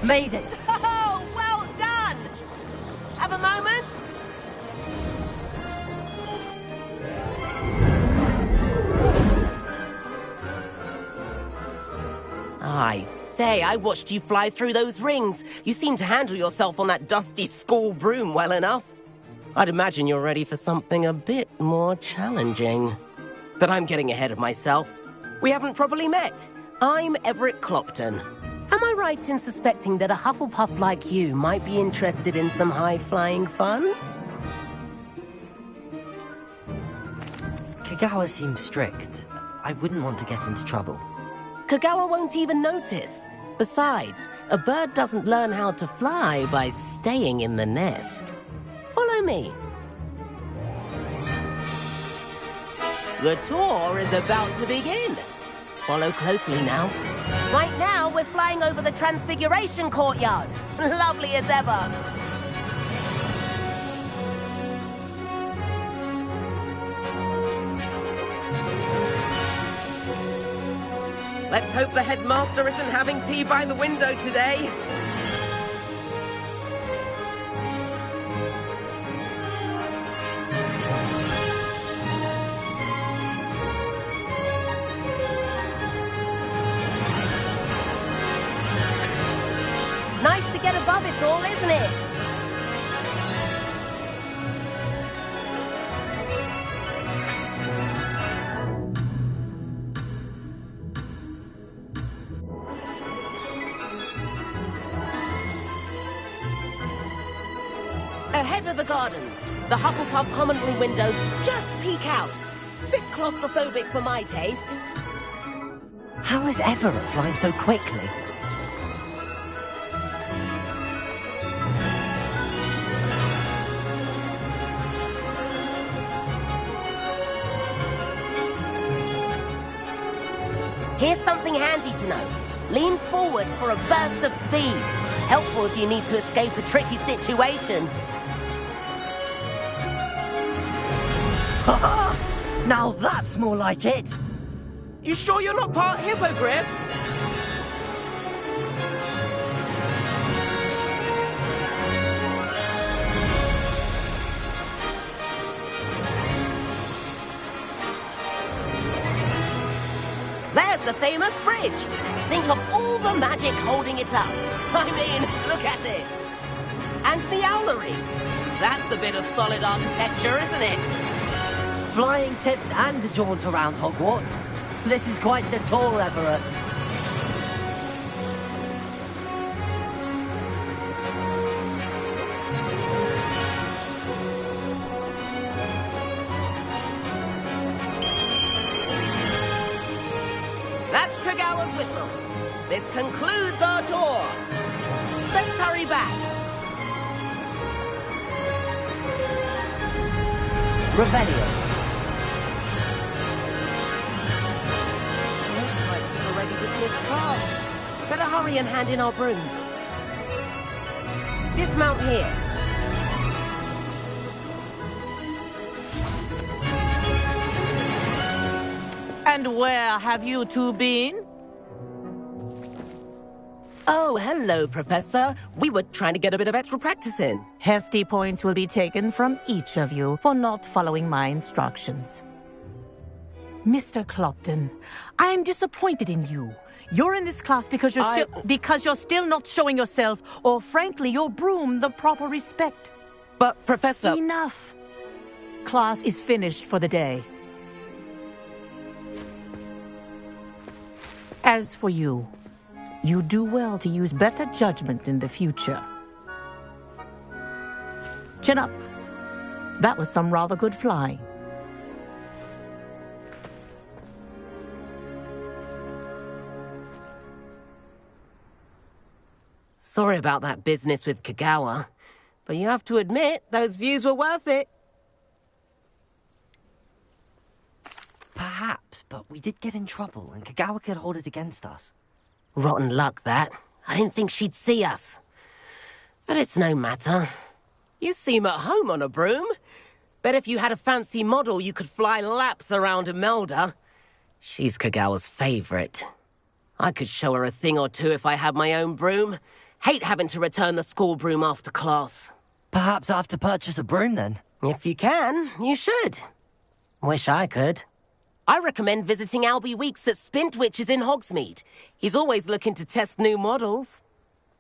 Made it! Oh, well done! Have a moment? I say, I watched you fly through those rings. You seem to handle yourself on that dusty school broom well enough. I'd imagine you're ready for something a bit more challenging. But I'm getting ahead of myself. We haven't properly met. I'm Everett Clopton. Am I right in suspecting that a Hufflepuff like you might be interested in some high-flying fun? Kagawa seems strict. I wouldn't want to get into trouble. Kagawa won't even notice. Besides, a bird doesn't learn how to fly by staying in the nest. Follow me. The tour is about to begin. Follow closely now. Right now, we're flying over the Transfiguration Courtyard. Lovely as ever. Let's hope the headmaster isn't having tea by the window today. Nice to get above it all, isn't it? Ahead of the gardens, the Hufflepuff common room windows just peek out. Bit claustrophobic for my taste. How is Everett flying so quickly? Here's something handy to know. Lean forward for a burst of speed. Helpful if you need to escape a tricky situation. Now that's more like it! You sure you're not part hippogriff? There's the famous bridge. Think of all the magic holding it up. I mean, look at it. And the owlery. That's a bit of solid architecture, isn't it? Flying tips and a jaunt around Hogwarts. This is quite the tour, Everett. That's Kagawa's whistle. This concludes our tour. Let's hurry back. Revelio. Looks like you've already dismissed class. Better hurry and hand in our brooms. Dismount here. And where have you two been? Oh, hello, Professor. We were trying to get a bit of extra practice in. Hefty points will be taken from each of you for not following my instructions. Mr. Clopton, I am disappointed in you. You're in this class because you're still not showing yourself, or frankly, your broom the proper respect. But, Professor... Enough. Class is finished for the day. As for you, you do well to use better judgment in the future. Chin up. That was some rather good flying. Sorry about that business with Kagawa, but you have to admit, those views were worth it. Perhaps, but we did get in trouble, and Kagawa could hold it against us. Rotten luck, that. I didn't think she'd see us. But it's no matter. You seem at home on a broom. Bet if you had a fancy model, you could fly laps around Imelda. She's Kagawa's favorite. I could show her a thing or two if I had my own broom. Hate having to return the school broom after class. Perhaps I have to purchase a broom, then? If you can, you should. Wish I could. I recommend visiting Albie Weeks at Spintwitches in Hogsmeade. He's always looking to test new models.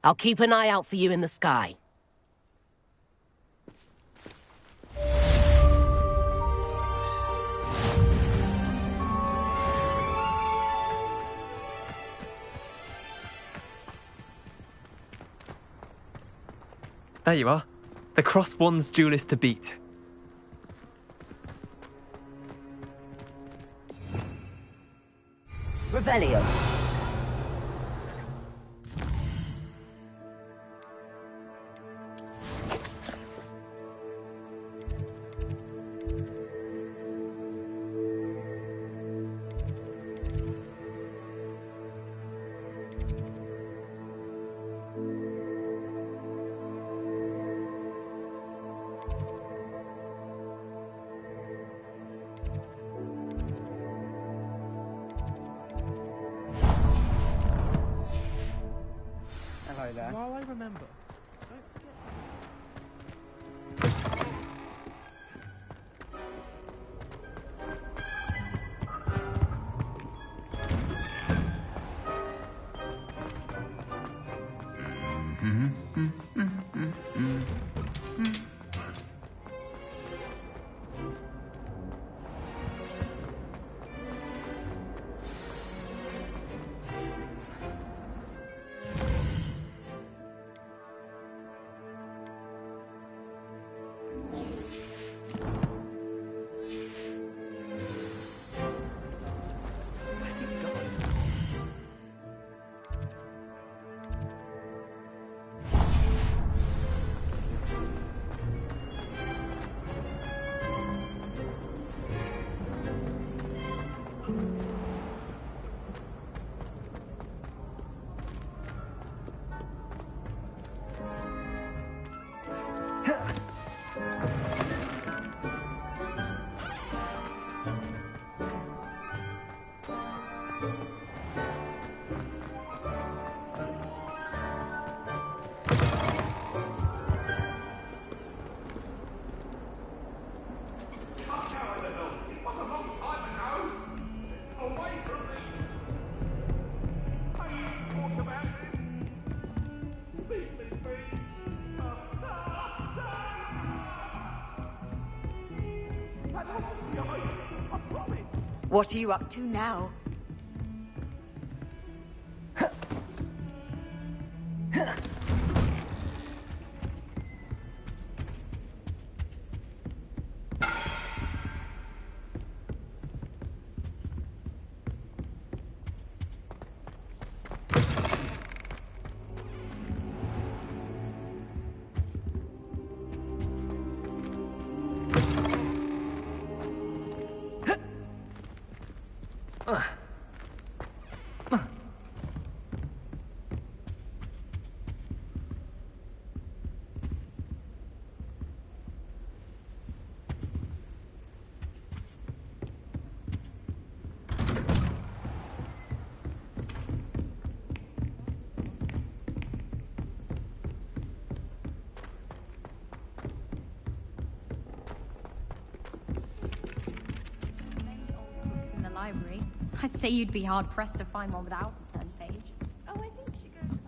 I'll keep an eye out for you in the sky. There you are. The Cross Wands duelist to beat. Revelio. While I remember. What are you up to now? In the library, I'd say you'd be hard-pressed to find one without a third page. Oh, I think she goes about.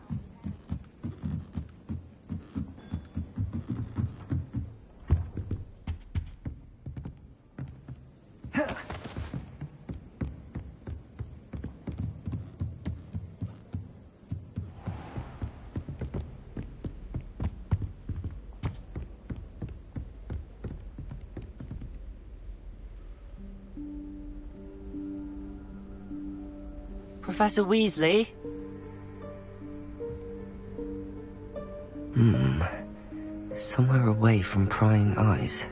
Professor Weasley? Somewhere away from prying eyes.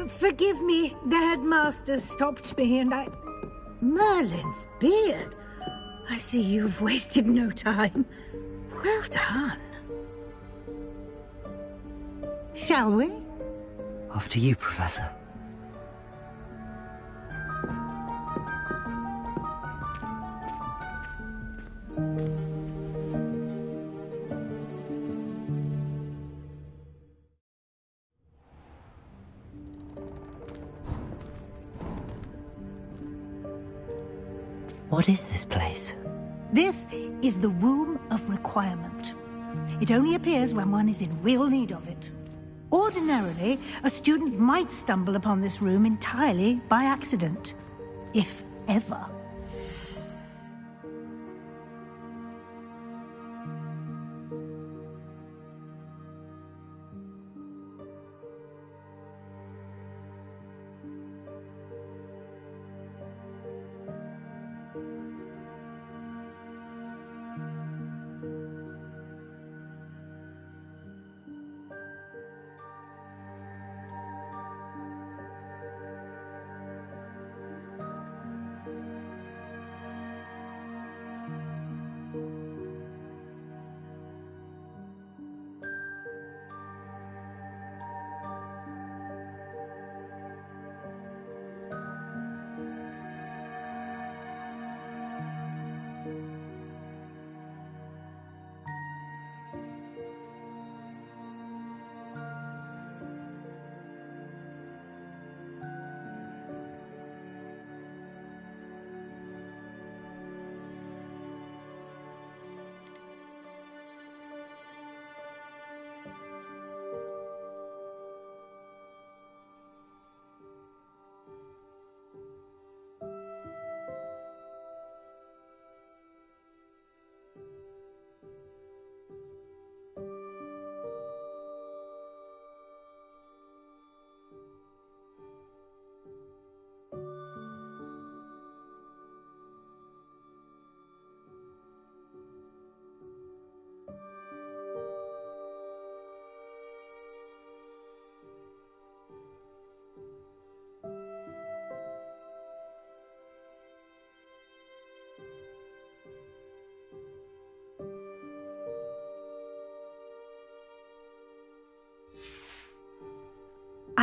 Forgive me, the headmaster stopped me and I... Merlin's beard. I see you've wasted no time. Well done. Shall we? After you, Professor. What is this place? This is the Room of Requirement. It only appears when one is in real need of it. Ordinarily, a student might stumble upon this room entirely by accident, if ever.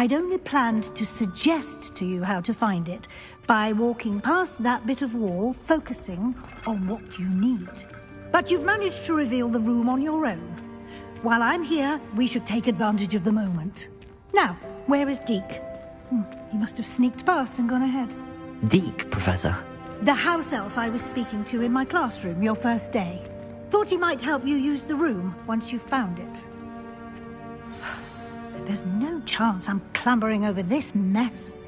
I'd only planned to suggest to you how to find it by walking past that bit of wall, focusing on what you need. But you've managed to reveal the room on your own. While I'm here, we should take advantage of the moment. Now, where is Deke? He must have sneaked past and gone ahead. Deke, Professor? The house elf I was speaking to in my classroom your first day. Thought he might help you use the room once you've found it. There's no chance I'm clambering over this mess.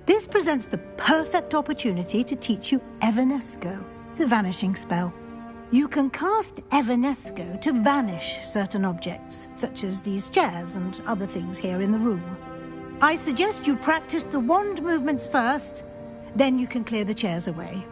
This presents the perfect opportunity to teach you Evanesco, the vanishing spell. You can cast Evanesco to vanish certain objects, such as these chairs and other things here in the room. I suggest you practice the wand movements first, then you can clear the chairs away.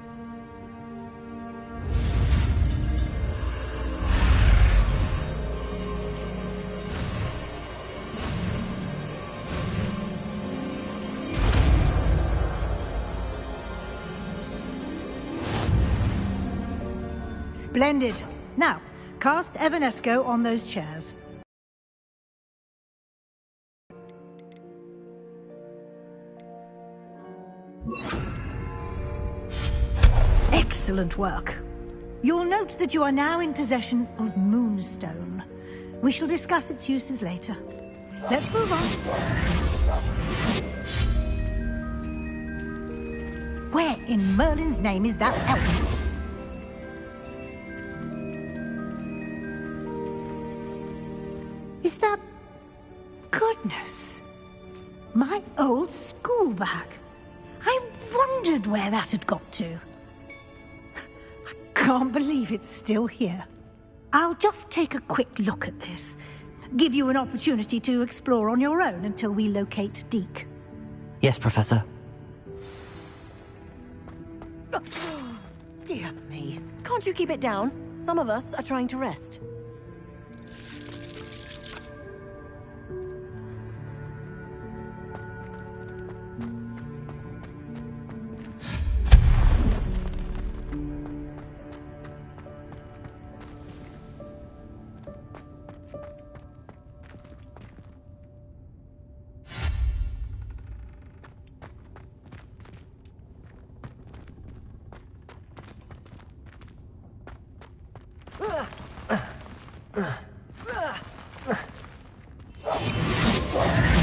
Splendid. Now, cast Evanesco on those chairs. Excellent work. You'll note that you are now in possession of Moonstone. We shall discuss its uses later. Let's move on. Where in Merlin's name is that elf? Is that... Goodness. My old school bag. I wondered where that had got to. I can't believe it's still here. I'll just take a quick look at this. Give you an opportunity to explore on your own until we locate Deke. Yes, Professor. Dear me. Can't you keep it down? Some of us are trying to rest.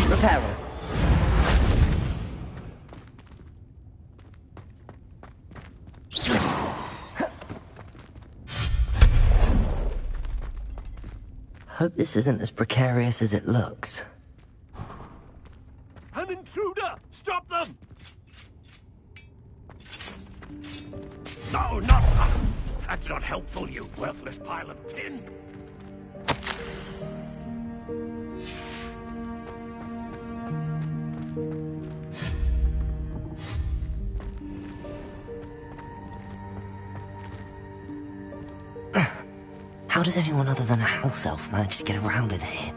Reparo. Hope this isn't as precarious as it looks. An intruder! Stop them! No, not... That's not helpful, you worthless pile of tin. How does anyone other than a house elf manage to get around in here?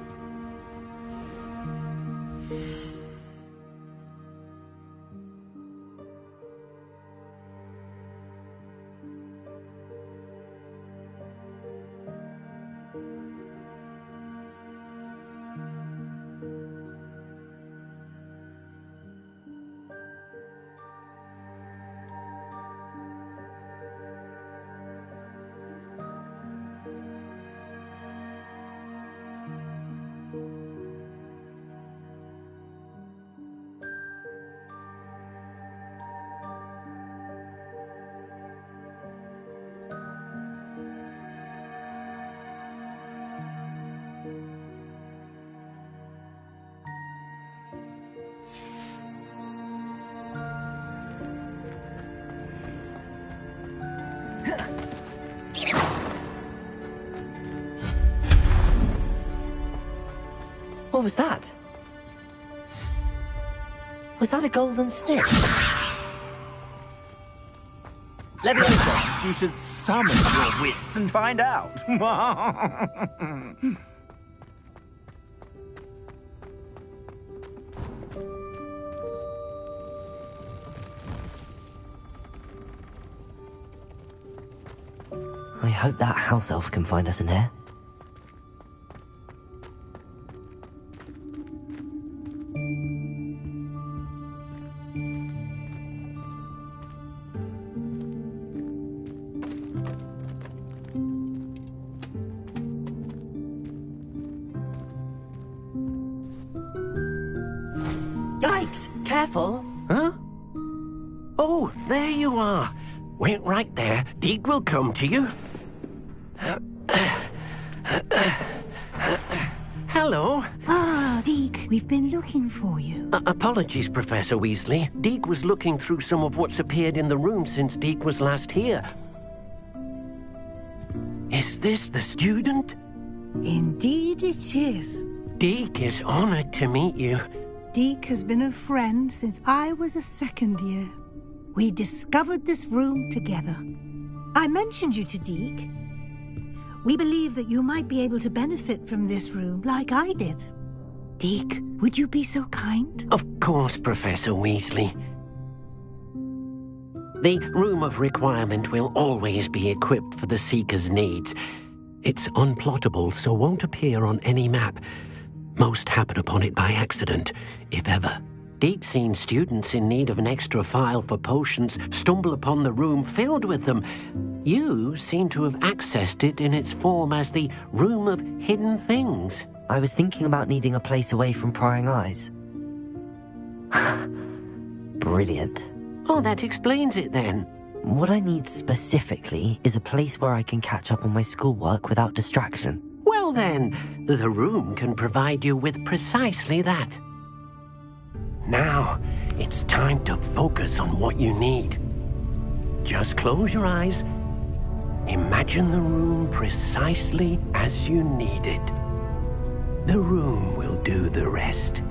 What was that? Was that a golden snake? Perhaps you should summon your wits and find out. I hope that house elf can find us in here. Thanks. Careful. Huh? Oh, there you are. Wait right there. Deke will come to you. Hello. Ah, Deke, we've been looking for you. Apologies, Professor Weasley. Deke was looking through some of what's appeared in the room since Deke was last here. Is this the student? Indeed it is. Deke is honored to meet you. Deke has been a friend since I was a second year. We discovered this room together. I mentioned you to Deke. We believe that you might be able to benefit from this room like I did. Deke, would you be so kind? Of course, Professor Weasley. The Room of Requirement will always be equipped for the Seeker's needs. It's unplottable, so won't appear on any map. Most happen upon it by accident, if ever. Deke's seen students in need of an extra file for potions stumble upon the room filled with them. You seem to have accessed it in its form as the Room of Hidden Things. I was thinking about needing a place away from prying eyes. Brilliant. Oh, that explains it then. What I need specifically is a place where I can catch up on my schoolwork without distraction. Well then, the room can provide you with precisely that. Now, it's time to focus on what you need. Just close your eyes. Imagine the room precisely as you need it. The room will do the rest.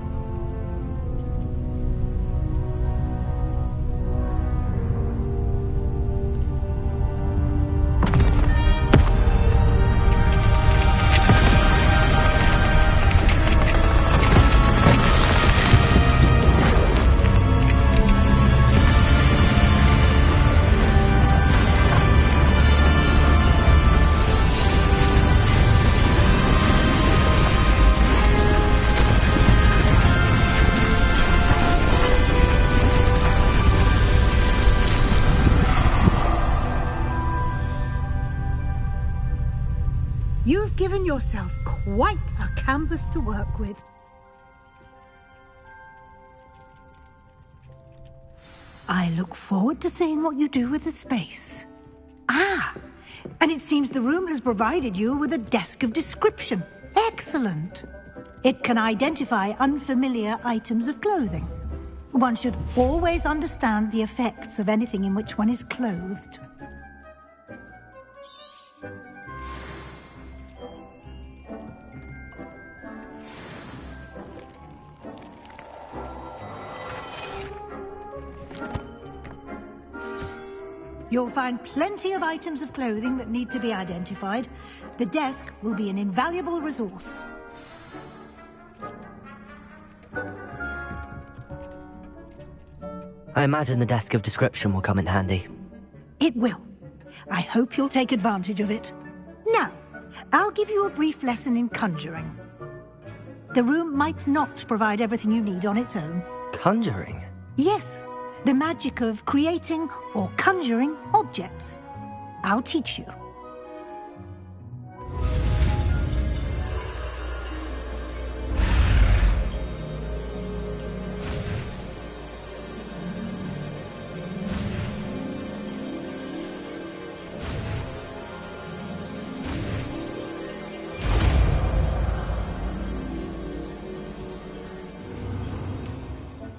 You've given yourself quite a canvas to work with. I look forward to seeing what you do with the space. Ah, and it seems the room has provided you with a desk of description. Excellent. It can identify unfamiliar items of clothing. One should always understand the effects of anything in which one is clothed. You'll find plenty of items of clothing that need to be identified. The desk will be an invaluable resource. I imagine the desk of description will come in handy. It will. I hope you'll take advantage of it. Now, I'll give you a brief lesson in conjuring. The room might not provide everything you need on its own. Conjuring? Yes. The magic of creating or conjuring objects. I'll teach you.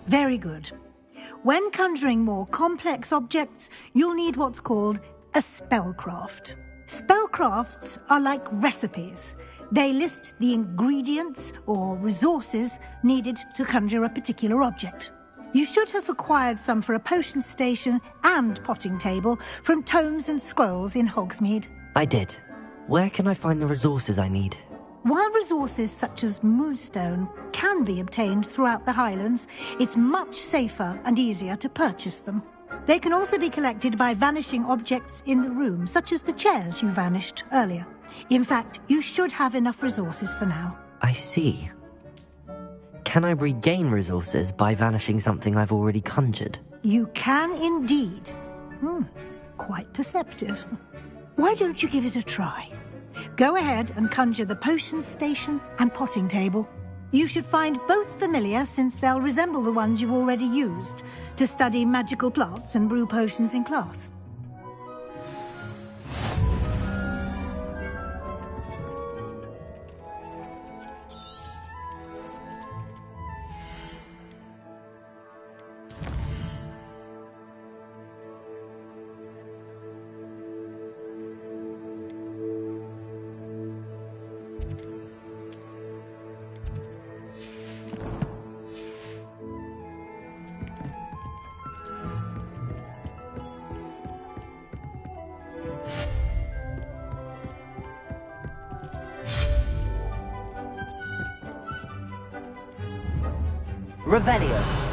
Very good. When conjuring more complex objects, you'll need what's called a spellcraft. Spellcrafts are like recipes. They list the ingredients or resources needed to conjure a particular object. You should have acquired some for a potion station and potting table from tomes and scrolls in Hogsmeade. I did. Where can I find the resources I need? While resources such as moonstone can be obtained throughout the Highlands, it's much safer and easier to purchase them. They can also be collected by vanishing objects in the room, such as the chairs you vanished earlier. In fact, you should have enough resources for now. I see. Can I regain resources by vanishing something I've already conjured? You can indeed. Quite perceptive. Why don't you give it a try? Go ahead and conjure the potion station and potting table. You should find both familiar, since they'll resemble the ones you've already used to study magical plants and brew potions in class. Revelio.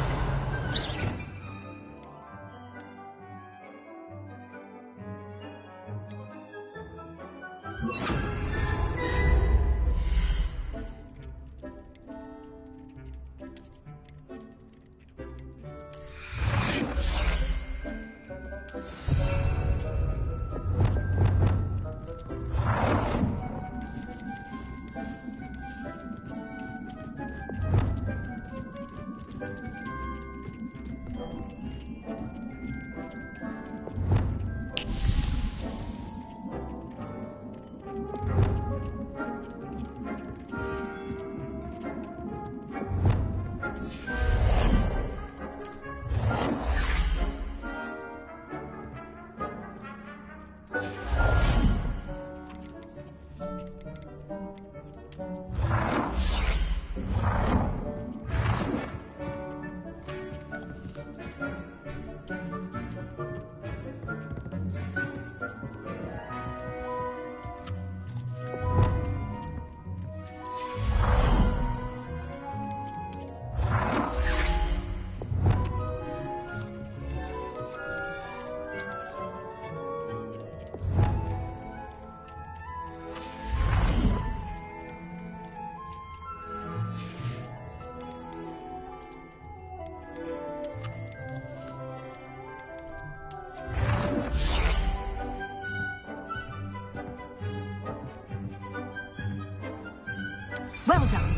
Well done.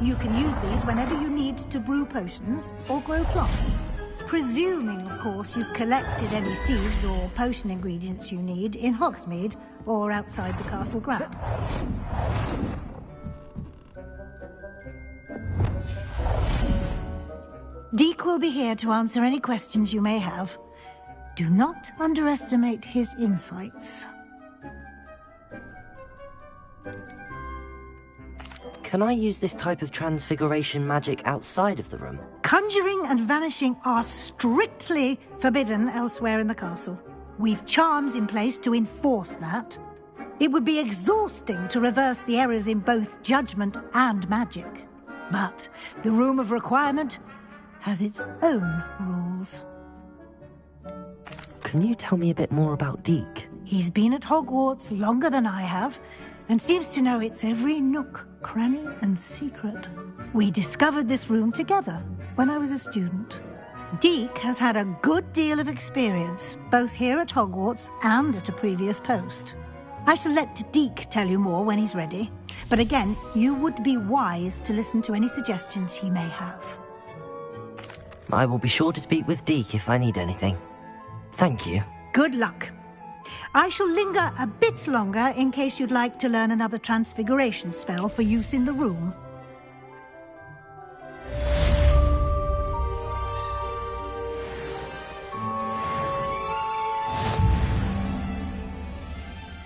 You can use these whenever you need to brew potions or grow plants. Presuming, of course, you've collected any seeds or potion ingredients you need in Hogsmeade or outside the castle grounds. Deek will be here to answer any questions you may have. Do not underestimate his insights. Can I use this type of transfiguration magic outside of the room? Conjuring and vanishing are strictly forbidden elsewhere in the castle. We've charms in place to enforce that. It would be exhausting to reverse the errors in both judgment and magic. But the Room of Requirement has its own rules. Can you tell me a bit more about Deek? He's been at Hogwarts longer than I have, and seems to know its every nook, cranny, and secret. We discovered this room together when I was a student. Deek has had a good deal of experience, both here at Hogwarts and at a previous post. I shall let Deek tell you more when he's ready, but again, you would be wise to listen to any suggestions he may have. I will be sure to speak with Deek if I need anything. Thank you. Good luck. I shall linger a bit longer in case you'd like to learn another transfiguration spell for use in the room.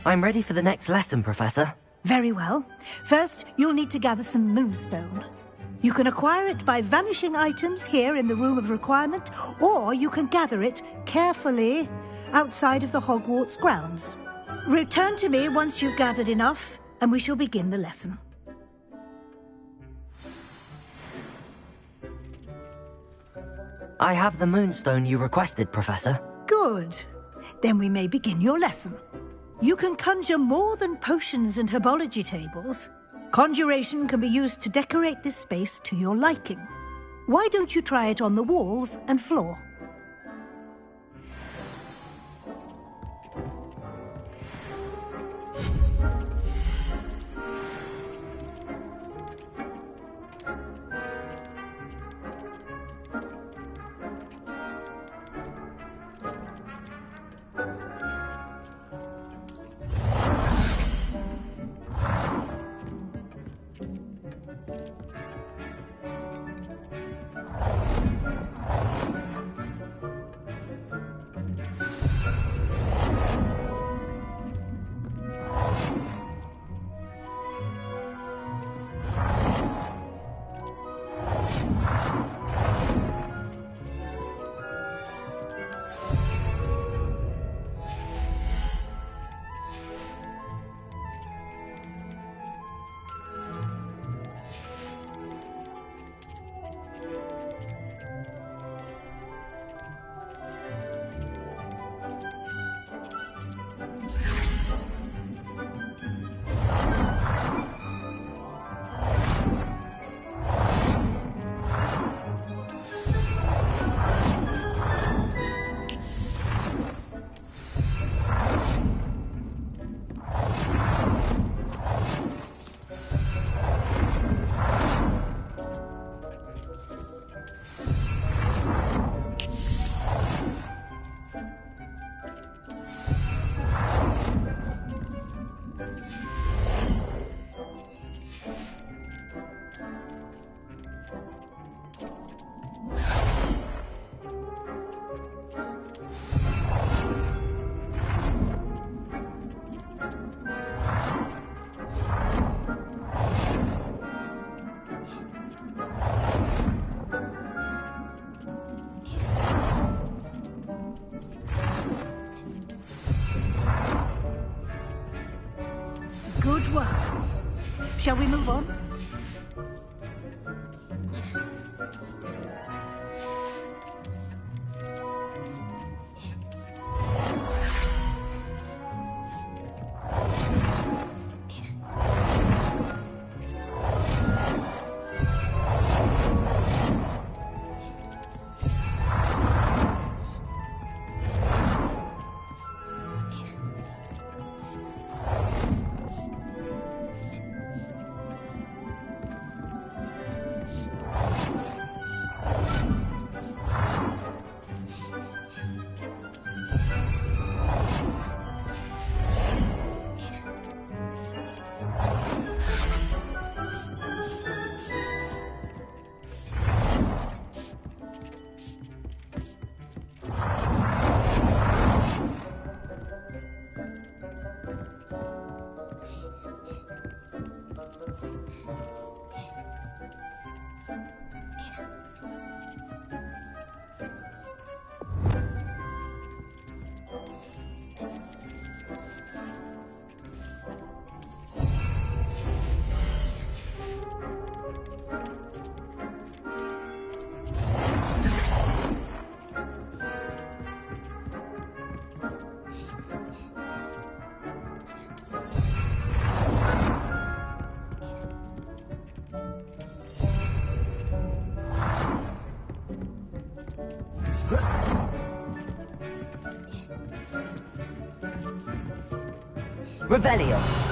I'm ready for the next lesson, Professor. Very well. First, you'll need to gather some moonstone. You can acquire it by vanishing items here in the Room of Requirement, or you can gather it carefully outside of the Hogwarts grounds. Return to me once you've gathered enough, and we shall begin the lesson. I have the moonstone you requested, Professor. Good. Then we may begin your lesson. You can conjure more than potions and herbology tables. Conjuration can be used to decorate this space to your liking. Why don't you try it on the walls and floor? Good work. Shall we move on? Revelio.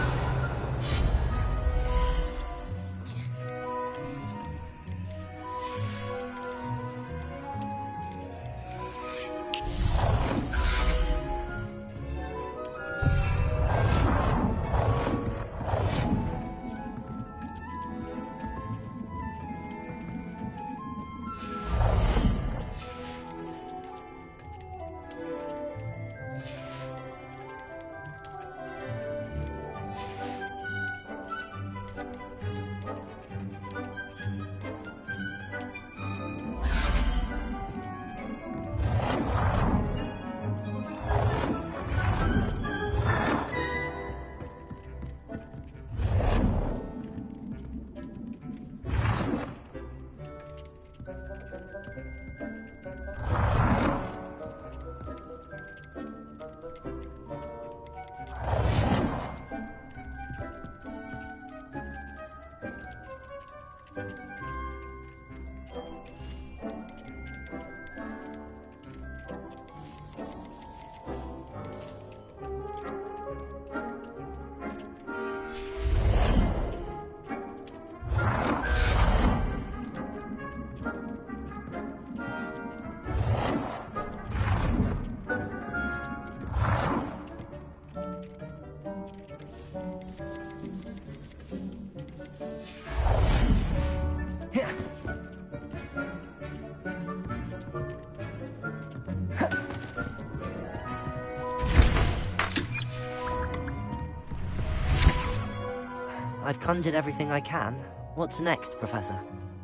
I've conjured everything I can. What's next, Professor?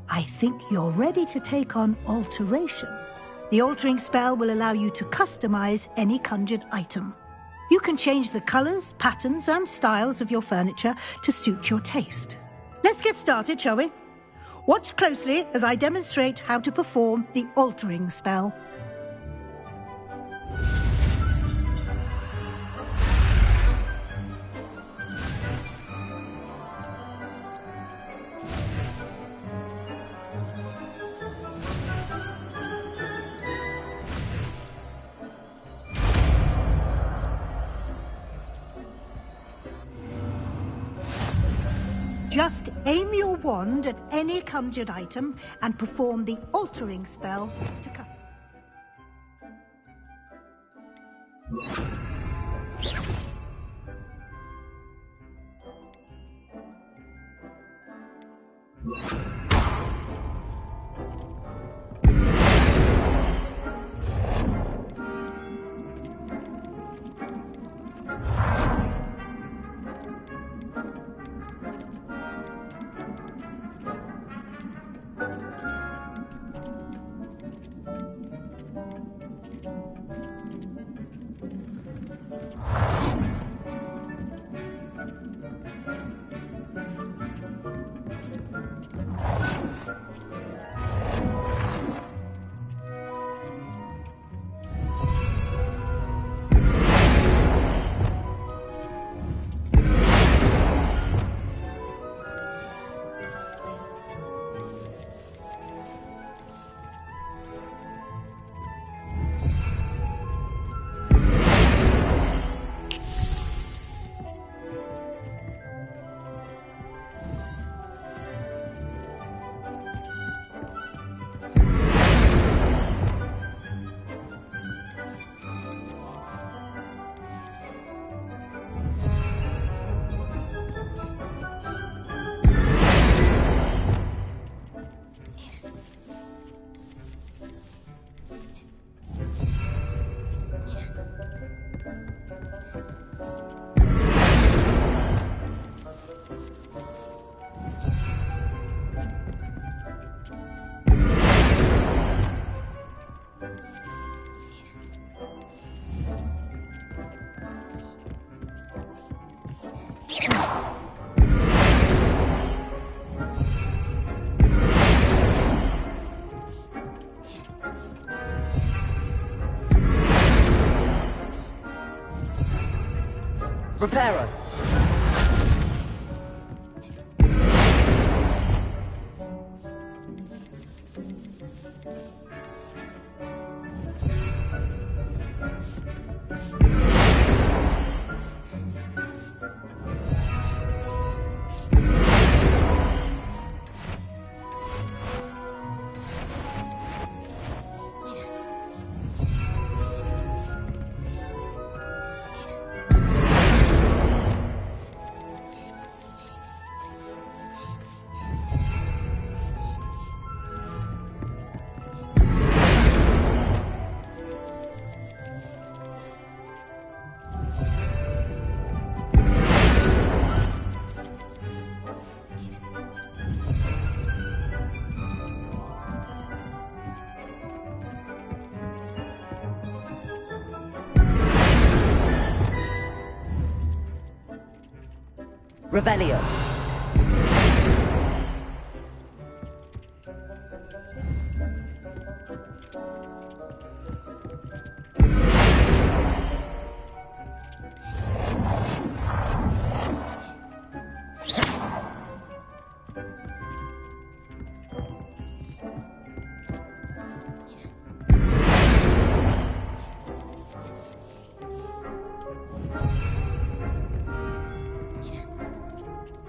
I think you're ready to take on alteration. The altering spell will allow you to customize any conjured item. You can change the colors, patterns, and styles of your furniture to suit your taste. Let's get started, shall we? Watch closely as I demonstrate how to perform the altering spell. Just aim your wand at any conjured item and perform the altering spell to custom. Reparo. Revelio.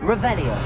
Revelio.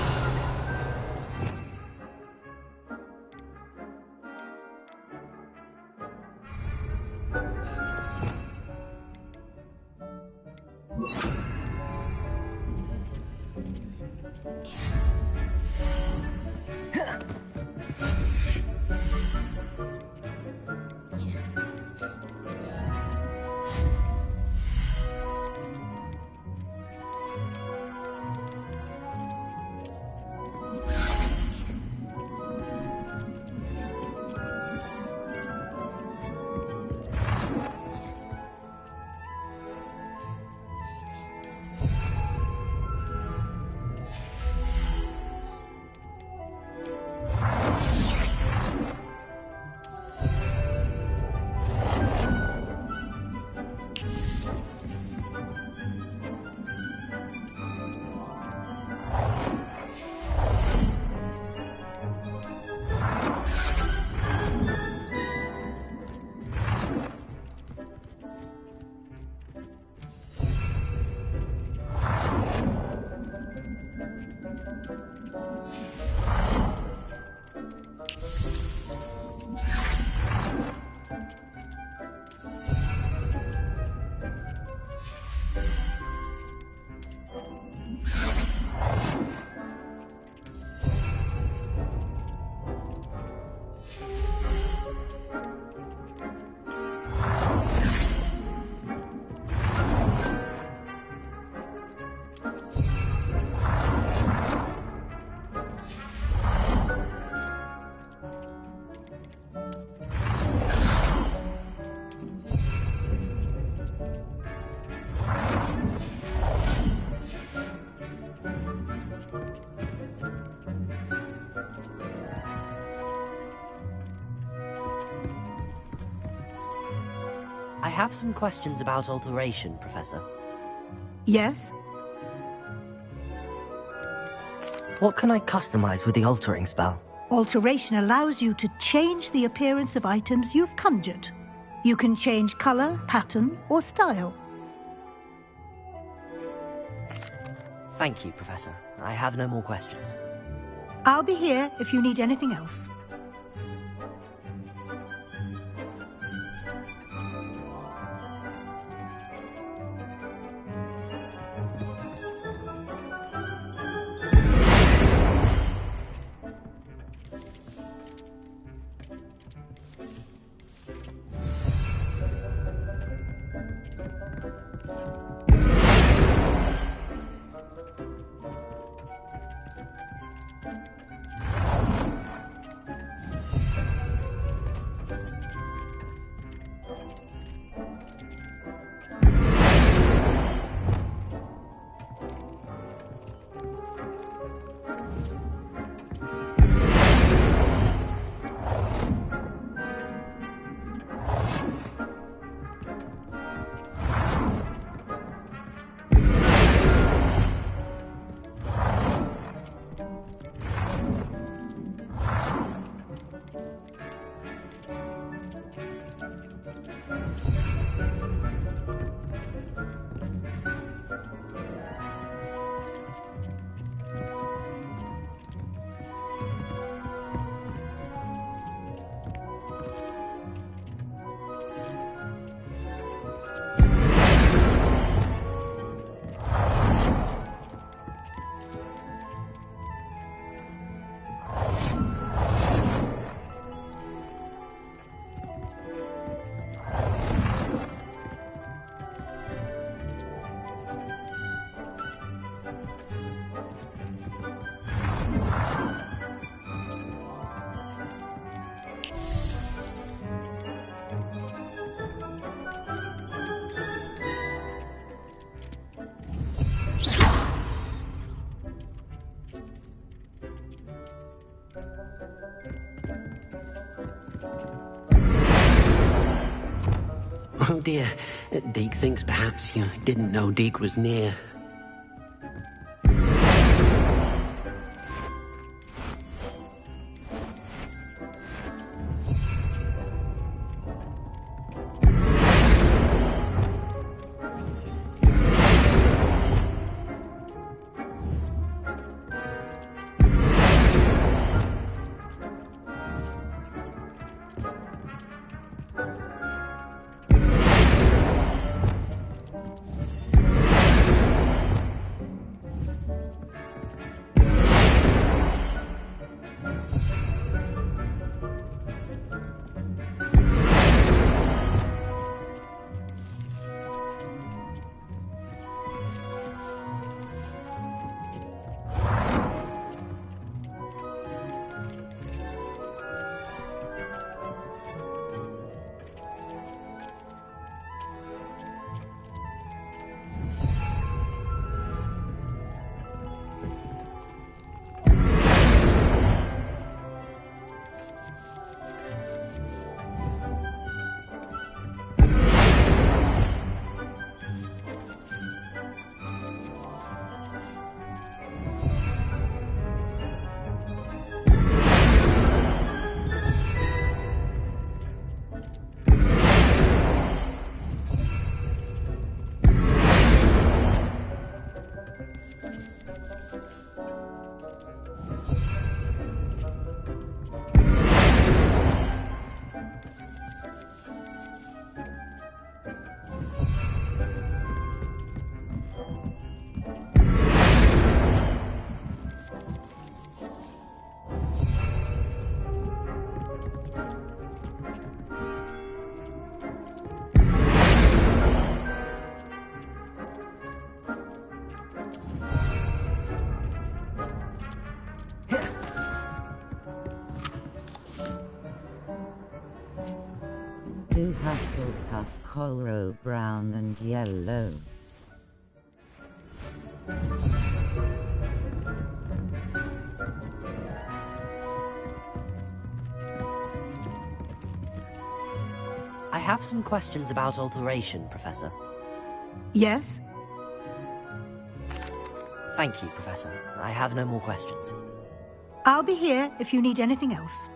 I have some questions about alteration, Professor. Yes? What can I customize with the altering spell? Alteration allows you to change the appearance of items you've conjured. You can change color, pattern, or style. Thank you, Professor. I have no more questions. I'll be here if you need anything else. Oh dear. Deke thinks perhaps you didn't know Deke was near. Du Hufflepuff Colro brown and yellow. I have some questions about alteration, Professor. Yes? Thank you, Professor. I have no more questions. I'll be here if you need anything else.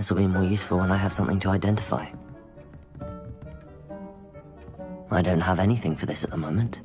This will be more useful when I have something to identify. I don't have anything for this at the moment.